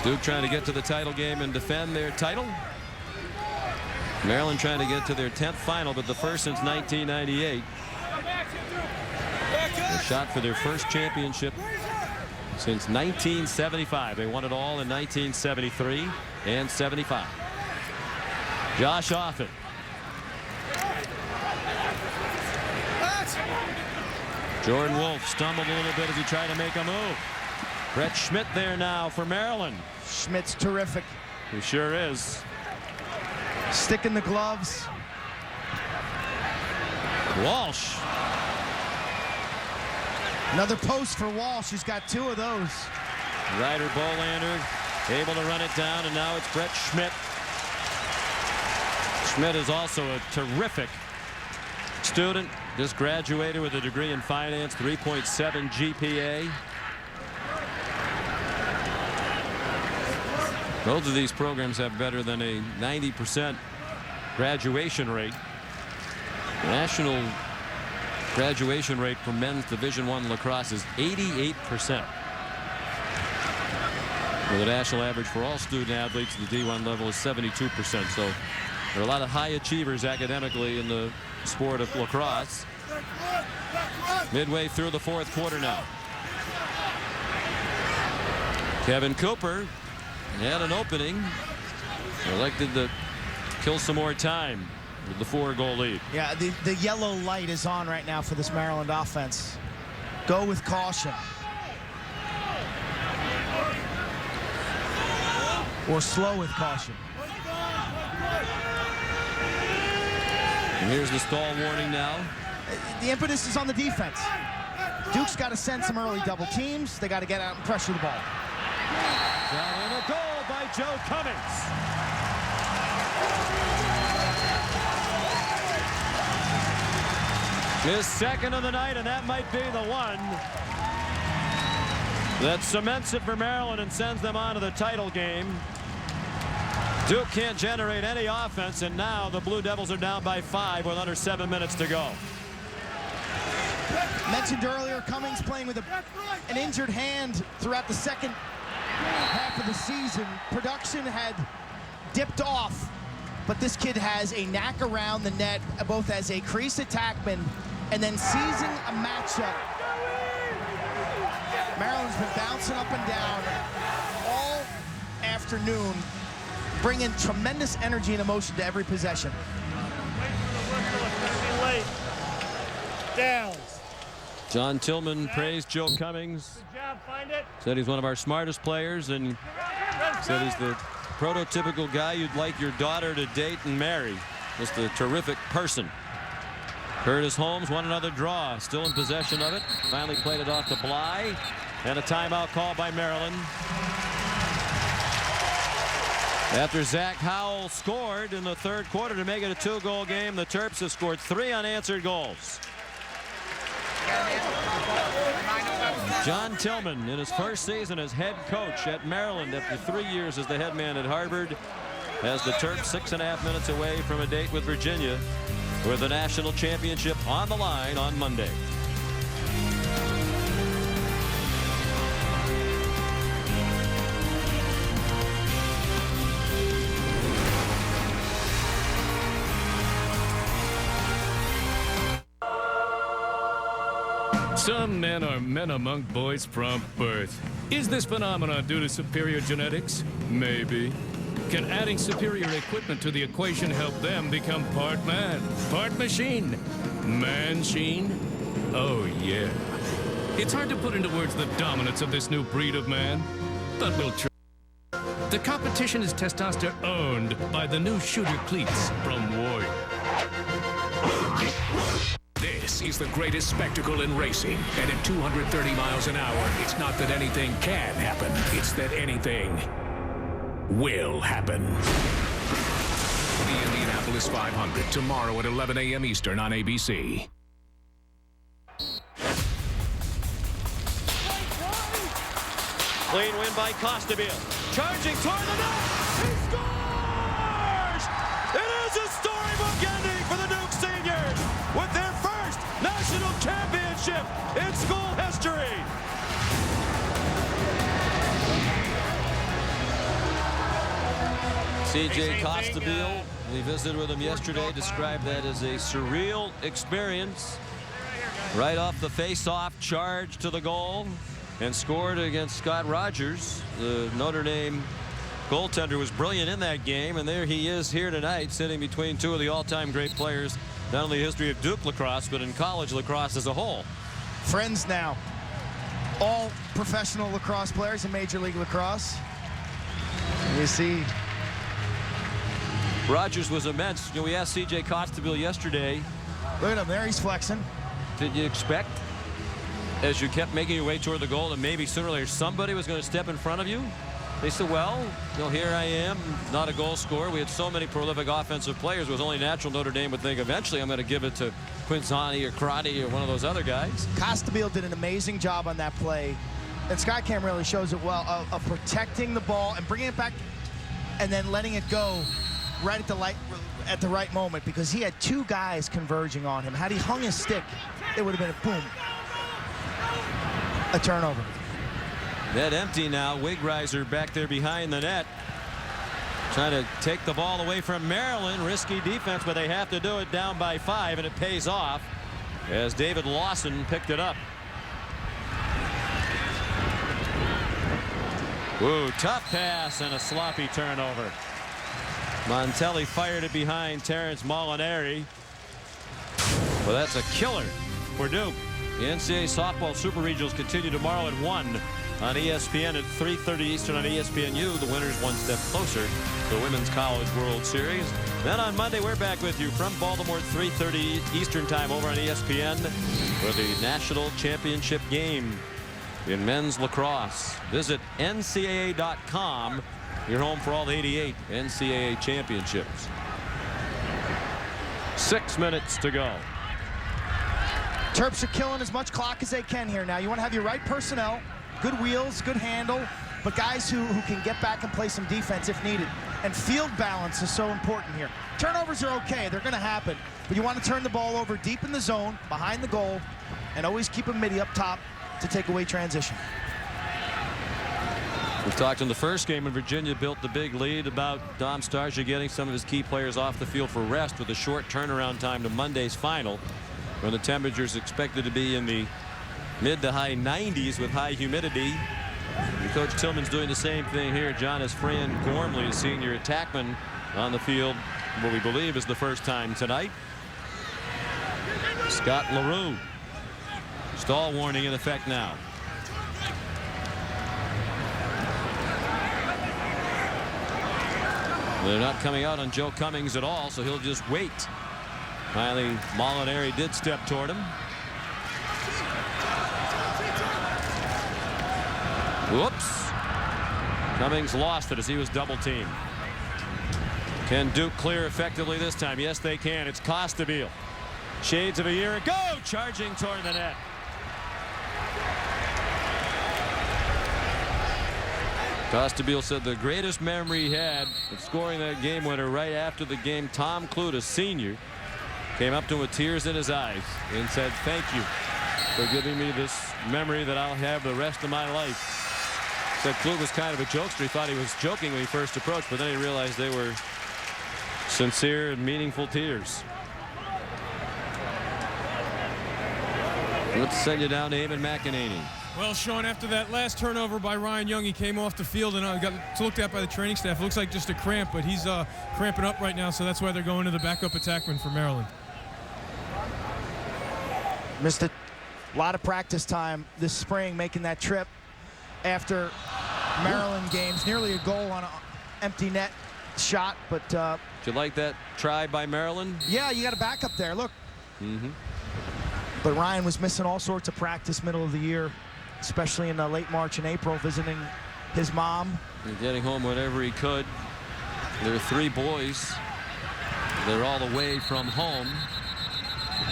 Duke trying to get to the title game and defend their title. Maryland trying to get to their 10th final, but the first since 1998. A shot for their first championship since 1975. They won it all in 1973 and 75. Josh Offit. Jordan Wolf stumbled a little bit as he tried to make a move. Brett Schmidt there now for Maryland. Schmidt's terrific. He sure is. Sticking the gloves. Walsh. Another post for Walsh. He's got 2 of those. Ryder Bolander able to run it down, and now it's Brett Schmidt. Schmidt is also a terrific student. Just graduated with a degree in finance, 3.7 GPA. Both of these programs have better than a 90% graduation rate. The national graduation rate for men's Division I lacrosse is 88%. Well, the national average for all student athletes at the D1 level is 72%. So there are a lot of high achievers academically in the sport of lacrosse. Midway through the 4th quarter now. Kevin Cooper had an opening, elected to kill some more time with the 4-goal lead. Yeah, the yellow light is on right now for this Maryland offense. Go with caution. Or slow with caution. And here's the stall warning now. The impetus is on the defense. Duke's got to send some early double teams. They got to get out and pressure the ball. And a goal by Joe Cummings. His second of the night, and that might be the one that cements it for Maryland and sends them on to the title game. Duke can't generate any offense, and now the Blue Devils are down by 5 with under 7 minutes to go. Mentioned earlier, Cummings playing with an injured hand throughout the second half of the season. Production had dipped off, but this kid has a knack around the net, both as a crease attackman and then seizing a matchup. Maryland's been bouncing up and down all afternoon, bringing tremendous energy and emotion to every possession. Downs. John Tillman praised Joe Cummings. Good job, find it. Said he's one of our smartest players, and said he's the prototypical guy you'd like your daughter to date and marry. Just a terrific person. Curtis Holmes won another draw, still in possession of it. Finally played it off to Bly, and a timeout call by Maryland. After Zach Howell scored in the 3rd quarter to make it a 2-goal game, the Terps have scored 3 unanswered goals. John Tillman, in his first season as head coach at Maryland after 3 years as the head man at Harvard, has the Terps 6.5 minutes away from a date with Virginia with the national championship on the line on Monday. Some men are men among boys from birth. Is this phenomenon due to superior genetics? Maybe. Can adding superior equipment to the equation help them become part man, part machine? Man-sheen? Oh, yeah. It's hard to put into words the dominance of this new breed of man, but we'll try. The competition is testosterone-owned by the new shooter cleats from Warrior. This is the greatest spectacle in racing, and at 230 miles an hour, it's not that anything can happen, it's that anything will happen. The Indianapolis 500, tomorrow at 11 a.m. Eastern on ABC. Clean win by Costabile. Charging toward the net. He scores! It is a storybook ending for the Duke Seniors with their first national championship in school history. C.J. Costabile, we visited with him yesterday, described that as a surreal experience. Right off the face-off, charge to the goal, and scored against Scott Rogers. The Notre Dame goaltender was brilliant in that game, and there he is here tonight, sitting between two of the all-time great players, not only in the history of Duke lacrosse, but in college lacrosse as a whole. Friends now. All professional lacrosse players in Major League Lacrosse. You see, Rogers was immense. You know, we asked C.J. Costabile yesterday. Look at him there, he's flexing. Did you expect, as you kept making your way toward the goal, that maybe sooner or later somebody was going to step in front of you? They said, well, you know, here I am, not a goal scorer. We had so many prolific offensive players. It was only natural Notre Dame would think eventually I'm going to give it to Quinzani or Crotty or one of those other guys. Costabile did an amazing job on that play. And Skycam really shows it well of protecting the ball and bringing it back and then letting it go right at the right moment, because he had two guys converging on him. Had he hung his stick, it would have been a boom. A turnover. Net empty now. Wigreiser back there behind the net, trying to take the ball away from Maryland. Risky defense, but they have to do it down by 5, and it pays off as David Lawson picked it up. Ooh, tough pass and a sloppy turnover. Montelli fired it behind Terrence Molinari. Well, that's a killer for Duke. The NCAA Softball Super Regionals continue tomorrow at 1 on ESPN at 3:30 Eastern on ESPNU. The winners one step closer to the Women's College World Series. Then on Monday, we're back with you from Baltimore at 3:30 Eastern time over on ESPN for the National Championship game in men's lacrosse. Visit NCAA.com. Your home for all 88 NCAA championships. 6 minutes to go. Terps are killing as much clock as they can here now. You want to have your right personnel, good wheels, good handle, but guys who can get back and play some defense if needed. And field balance is so important here. Turnovers are okay, they're going to happen, but you want to turn the ball over deep in the zone, behind the goal, and always keep a midi up top to take away transition. We talked in the first game when Virginia built the big lead about Dom Starsia getting some of his key players off the field for rest with a short turnaround time to Monday's final, when the temperatures expected to be in the mid to high 90s with high humidity. And Coach Tillman's doing the same thing here. John is Fran Gormley, a senior attackman, on the field, what we believe is the first time tonight. Scott LaRue. Stall warning in effect now. They're not coming out on Joe Cummings at all, so he'll just wait. Finally, Molinari did step toward him. Whoops. Cummings lost it as he was double teamed. Can Duke clear effectively this time? Yes, they can. It's Costabile. Shades of a year ago, charging toward the net. Costabile said the greatest memory he had of scoring that game winner right after the game. Tom Clute, a senior, came up to him with tears in his eyes and said, "Thank you for giving me this memory that I'll have the rest of my life." Said Clute was kind of a jokester. He thought he was joking when he first approached, but then he realized they were sincere and meaningful tears. Let's send you down to Eamon McEnany. Well, Sean, after that last turnover by Ryan Young, he came off the field and got looked at by the training staff. It looks like just a cramp, but he's cramping up right now, so that's why they're going to the backup attackman for Maryland. Missed a lot of practice time this spring making that trip after Maryland games. Nearly a goal on an empty net shot, but... Did you like that try by Maryland? Yeah, you got a backup there. Look. Mm-hmm. But Ryan was missing all sorts of practice middle of the year, especially in late March and April, visiting his mom. And getting home whenever he could. There are 3 boys. They're all away from home.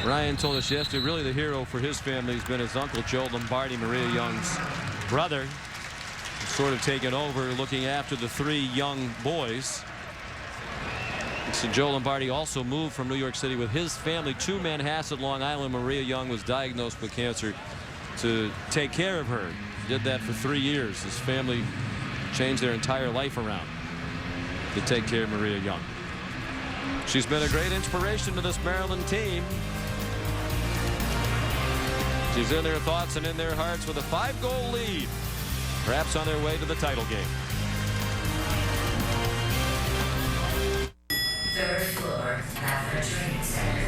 Ryan told us yesterday, really the hero for his family has been his uncle, Joe Lombardi, Maria Young's brother. Sort of taken over, looking after the 3 young boys. So Joe Lombardi also moved from New York City with his family to Manhasset, Long Island. Maria Young was diagnosed with cancer to take care of her. He did that for 3 years. His family changed their entire life around to take care of Maria Young. She's been a great inspiration to this Maryland team. She's in their thoughts and in their hearts with a 5-goal lead, perhaps on their way to the title game. Third floor, Laffer Training Center.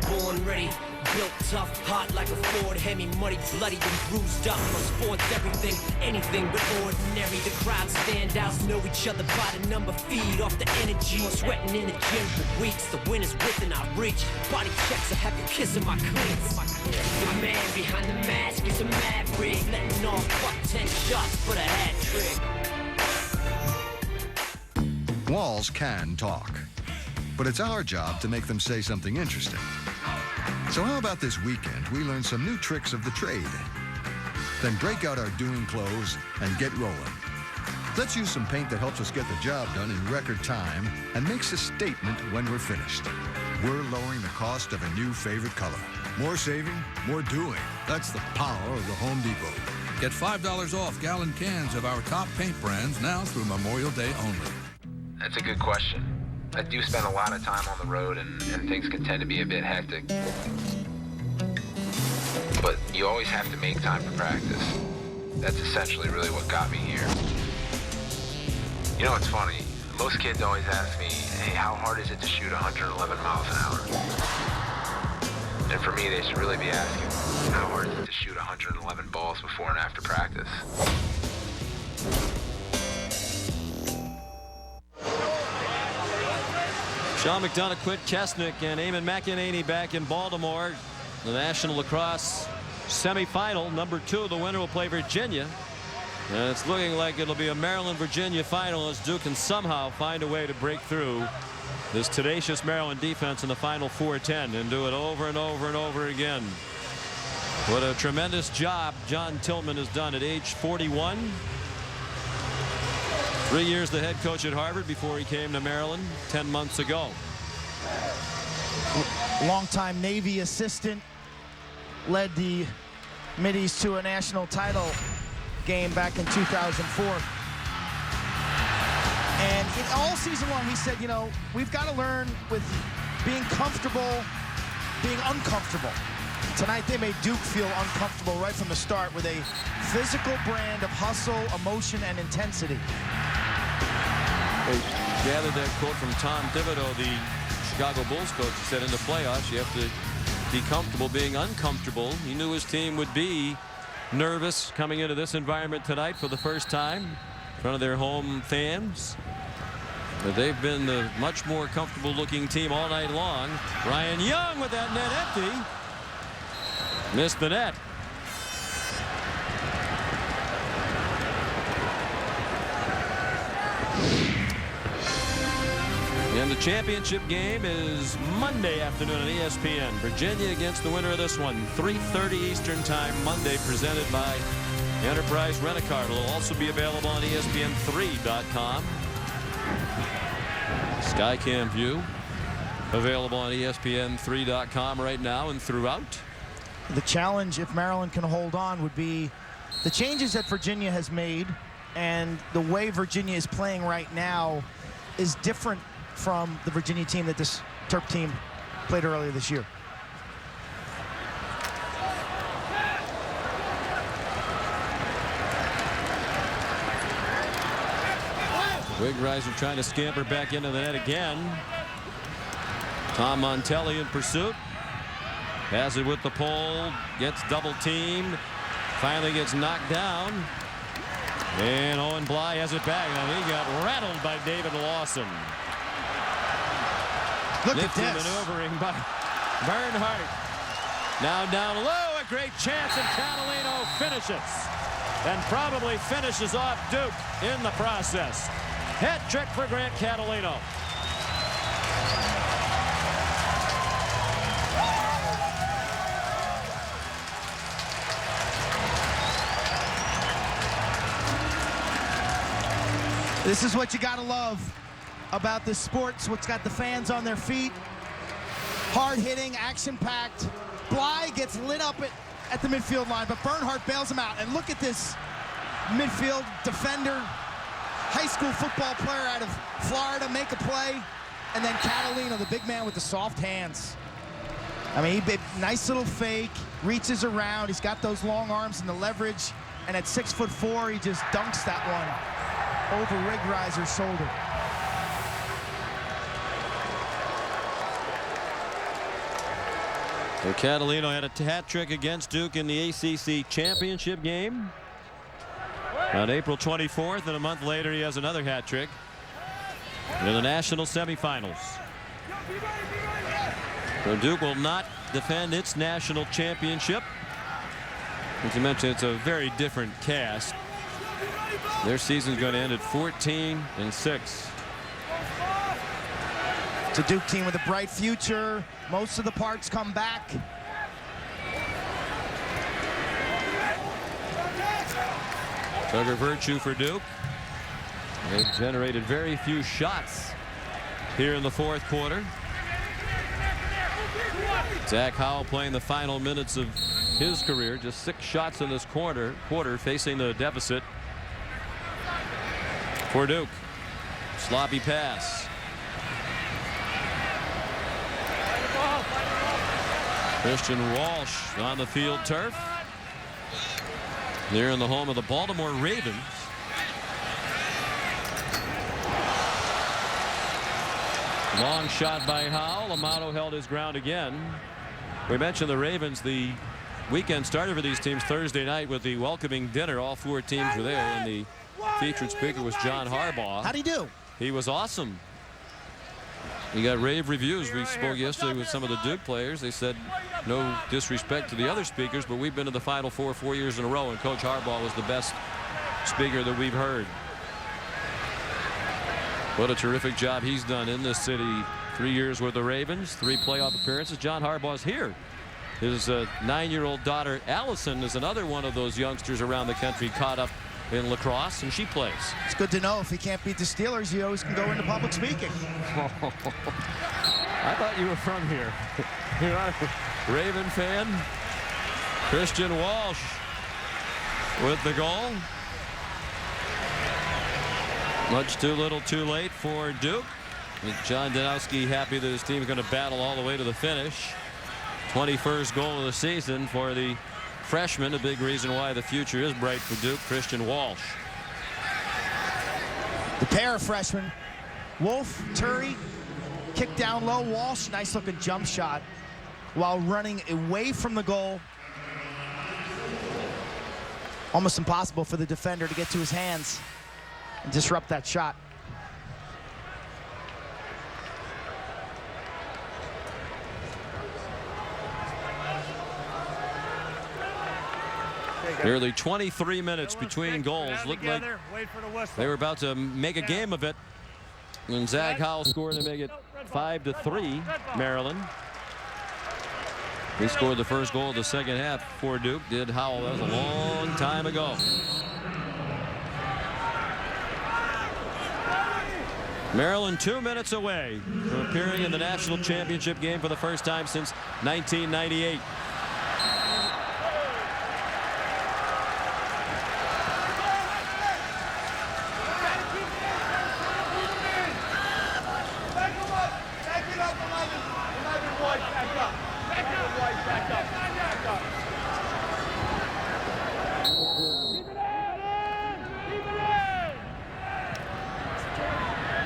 Born ready, built tough, hot like a Ford Hemi, muddy, bloody, and bruised up. My sport's everything, anything but ordinary. The crowd standouts know each other by the number, feed off the energy. Sweating in the gym for weeks, the win is within our reach. Body checks, I have you kissing my cleats. The man behind the mask is a maverick, letting off fuck 10 shots for the hat trick. Walls can talk, but it's our job to make them say something interesting. So how about this weekend we learn some new tricks of the trade? Then break out our doing clothes and get rolling. Let's use some paint that helps us get the job done in record time and makes a statement when we're finished. We're lowering the cost of a new favorite color. More saving, more doing. That's the power of the Home Depot. Get $5 off gallon cans of our top paint brands now through Memorial Day only. That's a good question. I do spend a lot of time on the road, and things can tend to be a bit hectic. But you always have to make time for practice. That's essentially really what got me here. You know, it's funny. Most kids always ask me, hey, how hard is it to shoot 111 miles an hour? And for me, they should really be asking, how hard is it to shoot 111 balls before and after practice? Sean McDonough, Quint Kesnick, and Eamon McEnany back in Baltimore. The National Lacrosse semifinal, number 2. The winner will play Virginia. And it's looking like it'll be a Maryland-Virginia final as Duke can somehow find a way to break through this tenacious Maryland defense in the final 4-10 and do it over and over and over again. What a tremendous job John Tillman has done at age 41. 3 years the head coach at Harvard before he came to Maryland 10 months ago. Longtime Navy assistant, led the Middies to a national title game back in 2004. And in all season long, he said, you know, we've got to learn with being comfortable, being uncomfortable. Tonight they made Duke feel uncomfortable right from the start with a physical brand of hustle, emotion, and intensity. I gathered that quote from Tom Thibodeau, the Chicago Bulls coach. He said in the playoffs you have to be comfortable being uncomfortable. He knew his team would be nervous coming into this environment tonight for the first time in front of their home fans. But they've been the much more comfortable looking team all night long. Ryan Young with that net empty. Missed the net. And the championship game is Monday afternoon on ESPN. Virginia against the winner of this one. 3:30 Eastern Time Monday, presented by Enterprise Rent-A-Car. It'll also be available on ESPN3.com. Skycam view available on ESPN3.com right now and throughout. The challenge, if Maryland can hold on, would be the changes that Virginia has made, and the way Virginia is playing right now is different from the Virginia team that this Terp team played earlier this year. Wigreiser trying to scamper back into the net again. Tom Montelli in pursuit. Has it with the pole. Gets double teamed. Finally gets knocked down. And Owen Bly has it back. Now he got rattled by David Lawson. Look Nifty at this. maneuvering by Bernhardt. Now down low, a great chance, and Catalino finishes. And probably finishes off Duke in the process. Hat trick for Grant Catalino. This is what you gotta love about this sport. It's what's got the fans on their feet. Hard hitting, action packed. Bly gets lit up at the midfield line, but Bernhardt bails him out. And look at this midfield defender, high school football player out of Florida, make a play. And then Catalino, the big man with the soft hands. I mean, nice little fake, reaches around. He's got those long arms and the leverage. And at 6'4", he just dunks that one over Wigreiser's shoulder. So Catalino had a hat trick against Duke in the ACC championship game on April 24th, and a month later he has another hat trick in the national semifinals. So Duke will not defend its national championship. As you mentioned, it's a very different cast. Their season's going to end at 14-6. It's a Duke team with a bright future. Most of the parts come back. Tugger Virtue for Duke. They've generated very few shots here in the fourth quarter. Zach Howell playing the final minutes of his career. Just 6 shots in this quarter facing the deficit for Duke. Sloppy pass. Christian Walsh on the field turf. They're in the home of the Baltimore Ravens. Long shot by Howell. Amato held his ground again. We mentioned the Ravens. The weekend started for these teams Thursday night with the welcoming dinner. All 4 teams were there, and the featured speaker was John Harbaugh. How'd he do? He was awesome. He got rave reviews. We spoke yesterday with some of the Duke players. They said no disrespect to the other speakers, but we've been to the Final Four 4 years in a row, and Coach Harbaugh was the best speaker that we've heard. What a terrific job he's done in this city. 3 years with the Ravens, 3 playoff appearances. John Harbaugh's here. His 9-year-old daughter Allison is another one of those youngsters around the country caught up in lacrosse, and she plays. It's good to know if he can't beat the Steelers, he always can go into public speaking. I thought you were from here. You're not a Raven fan. Christian Walsh with the goal. Much too little too late for Duke. John Danowski happy that his team is going to battle all the way to the finish. 21st goal of the season for the freshman. A big reason why the future is bright for Duke. Christian Walsh. The pair of freshmen, Wolf, Turry, kick down low. Walsh, nice looking jump shot while running away from the goal. Almost impossible for the defender to get to his hands and disrupt that shot. Nearly 23 minutes between goals. Looked like they were about to make a game of it. And Zach Howell scored to make it 5-3, Maryland. He scored the first goal of the second half for Duke. Did Howell. That was a long time ago. Maryland 2 minutes away from appearing in the national championship game for the first time since 1998.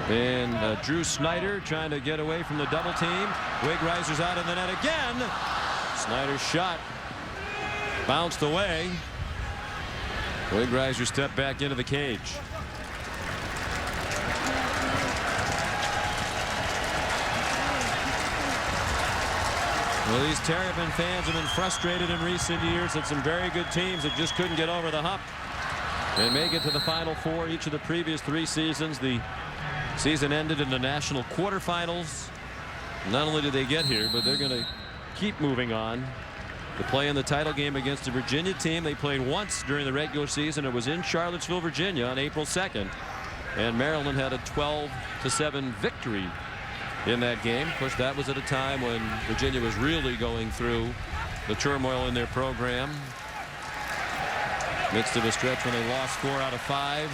And Drew Snyder trying to get away from the double team. Wigreiser's out in the net again. Snyder's shot bounced away. Wigreiser stepped back into the cage. Well, these Terrapin fans have been frustrated in recent years at some very good teams that just couldn't get over the hump and make it to the Final Four each of the previous 3 seasons. The season ended in the national quarterfinals. Not only did they get here, but they're going to keep moving on to play in the title game against the Virginia team. They played once during the regular season. It was in Charlottesville, Virginia on April 2nd. And Maryland had a 12-7 victory in that game. Of course, that was at a time when Virginia was really going through the turmoil in their program. Midst of a stretch when they lost 4 out of 5.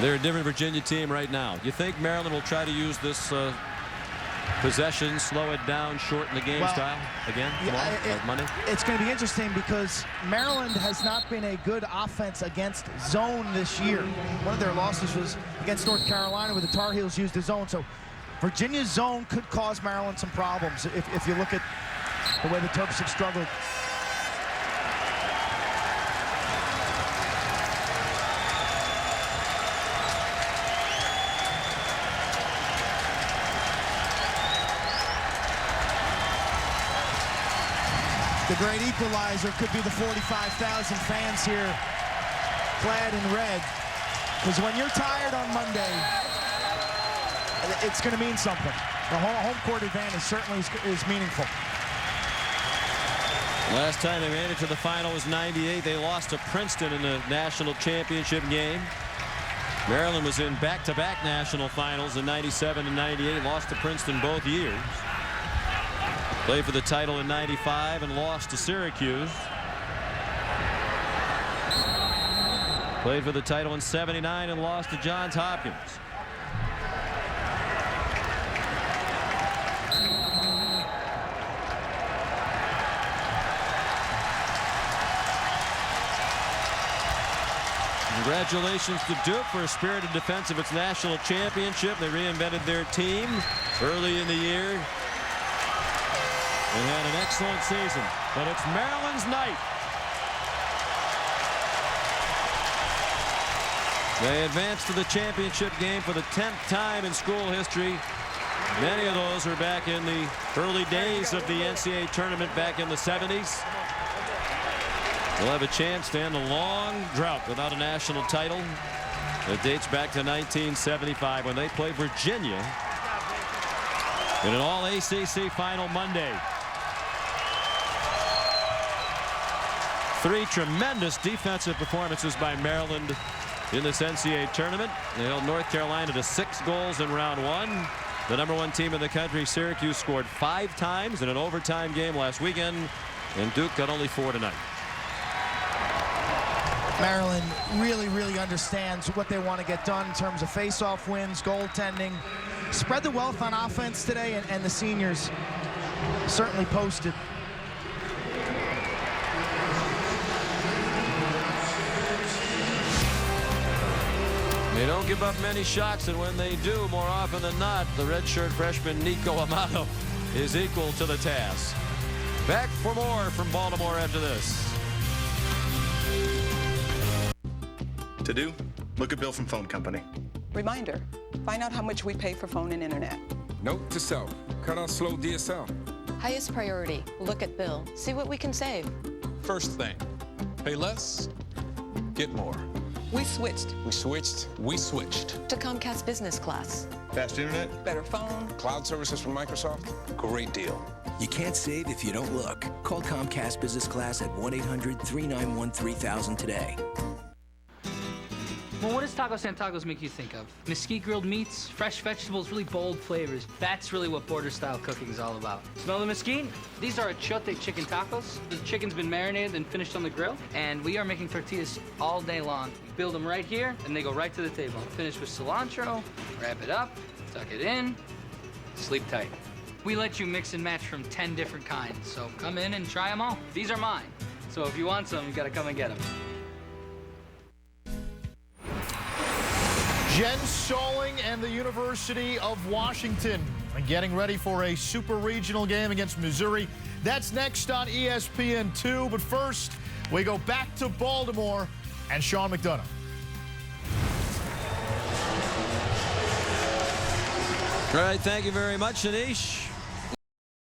They're a different Virginia team right now. You think Maryland will try to use this possession, slow it down, shorten the game style again Monday? It's going to be interesting because Maryland has not been a good offense against zone this year. One of their losses was against North Carolina, where the Tar Heels used the zone. So Virginia's zone could cause Maryland some problems if you look at the way the Terps have struggled. The great equalizer could be the 45,000 fans here clad in red. Because when you're tired on Monday, it's going to mean something. The home court advantage certainly is meaningful. Last time they made it to the final was '98. They lost to Princeton in the national championship game. Maryland was in back-to-back national finals in '97 and '98. Lost to Princeton both years. Played for the title in '95 and lost to Syracuse. Played for the title in '79 and lost to Johns Hopkins. Congratulations to Duke for a spirited defense of its national championship. They reinvented their team early in the year and had an excellent season. But it's Maryland's night. They advanced to the championship game for the 10th time in school history. Many of those were back in the early days of the NCAA tournament back in the 70s. They'll have a chance to end a long drought without a national title. It dates back to 1975 when they played Virginia in an all-ACC final Monday. 3 tremendous defensive performances by Maryland in this NCAA tournament. They held North Carolina to 6 goals in round 1. The #1 team in the country, Syracuse, scored 5 times in an overtime game last weekend, and Duke got only 4 tonight. Maryland really understands what they want to get done in terms of face-off wins, goaltending. Spread the wealth on offense today, and the seniors certainly posted. They don't give up many shots, and when they do, more often than not, the redshirt freshman Nico Amato is equal to the task. Back for more from Baltimore after this. To do, look at bill from phone company. Reminder, find out how much we pay for phone and internet. Note to self, cut out slow DSL. Highest priority, look at bill, see what we can save. First thing, pay less, get more. We switched. We switched. We switched. To Comcast Business Class. Fast internet. Better phone. Cloud services from Microsoft. Great deal. You can't save if you don't look. Call Comcast Business Class at 1-800-391-3000 today. Well, what does Taco San Tacos make you think of? Mesquite grilled meats, fresh vegetables, really bold flavors. That's really what border-style cooking is all about. Smell the mesquite? These are achote chicken tacos. The chicken's been marinated and finished on the grill, and we are making tortillas all day long. We build them right here, and they go right to the table. Finish with cilantro, wrap it up, tuck it in, sleep tight. We let you mix and match from 10 different kinds, so come in and try them all. These are mine, so if you want some, you gotta come and get them. Jen Solling and the University of Washington getting ready for a super regional game against Missouri. That's next on ESPN2. But first, we go back to Baltimore and Sean McDonough. All right, thank you very much, Anish.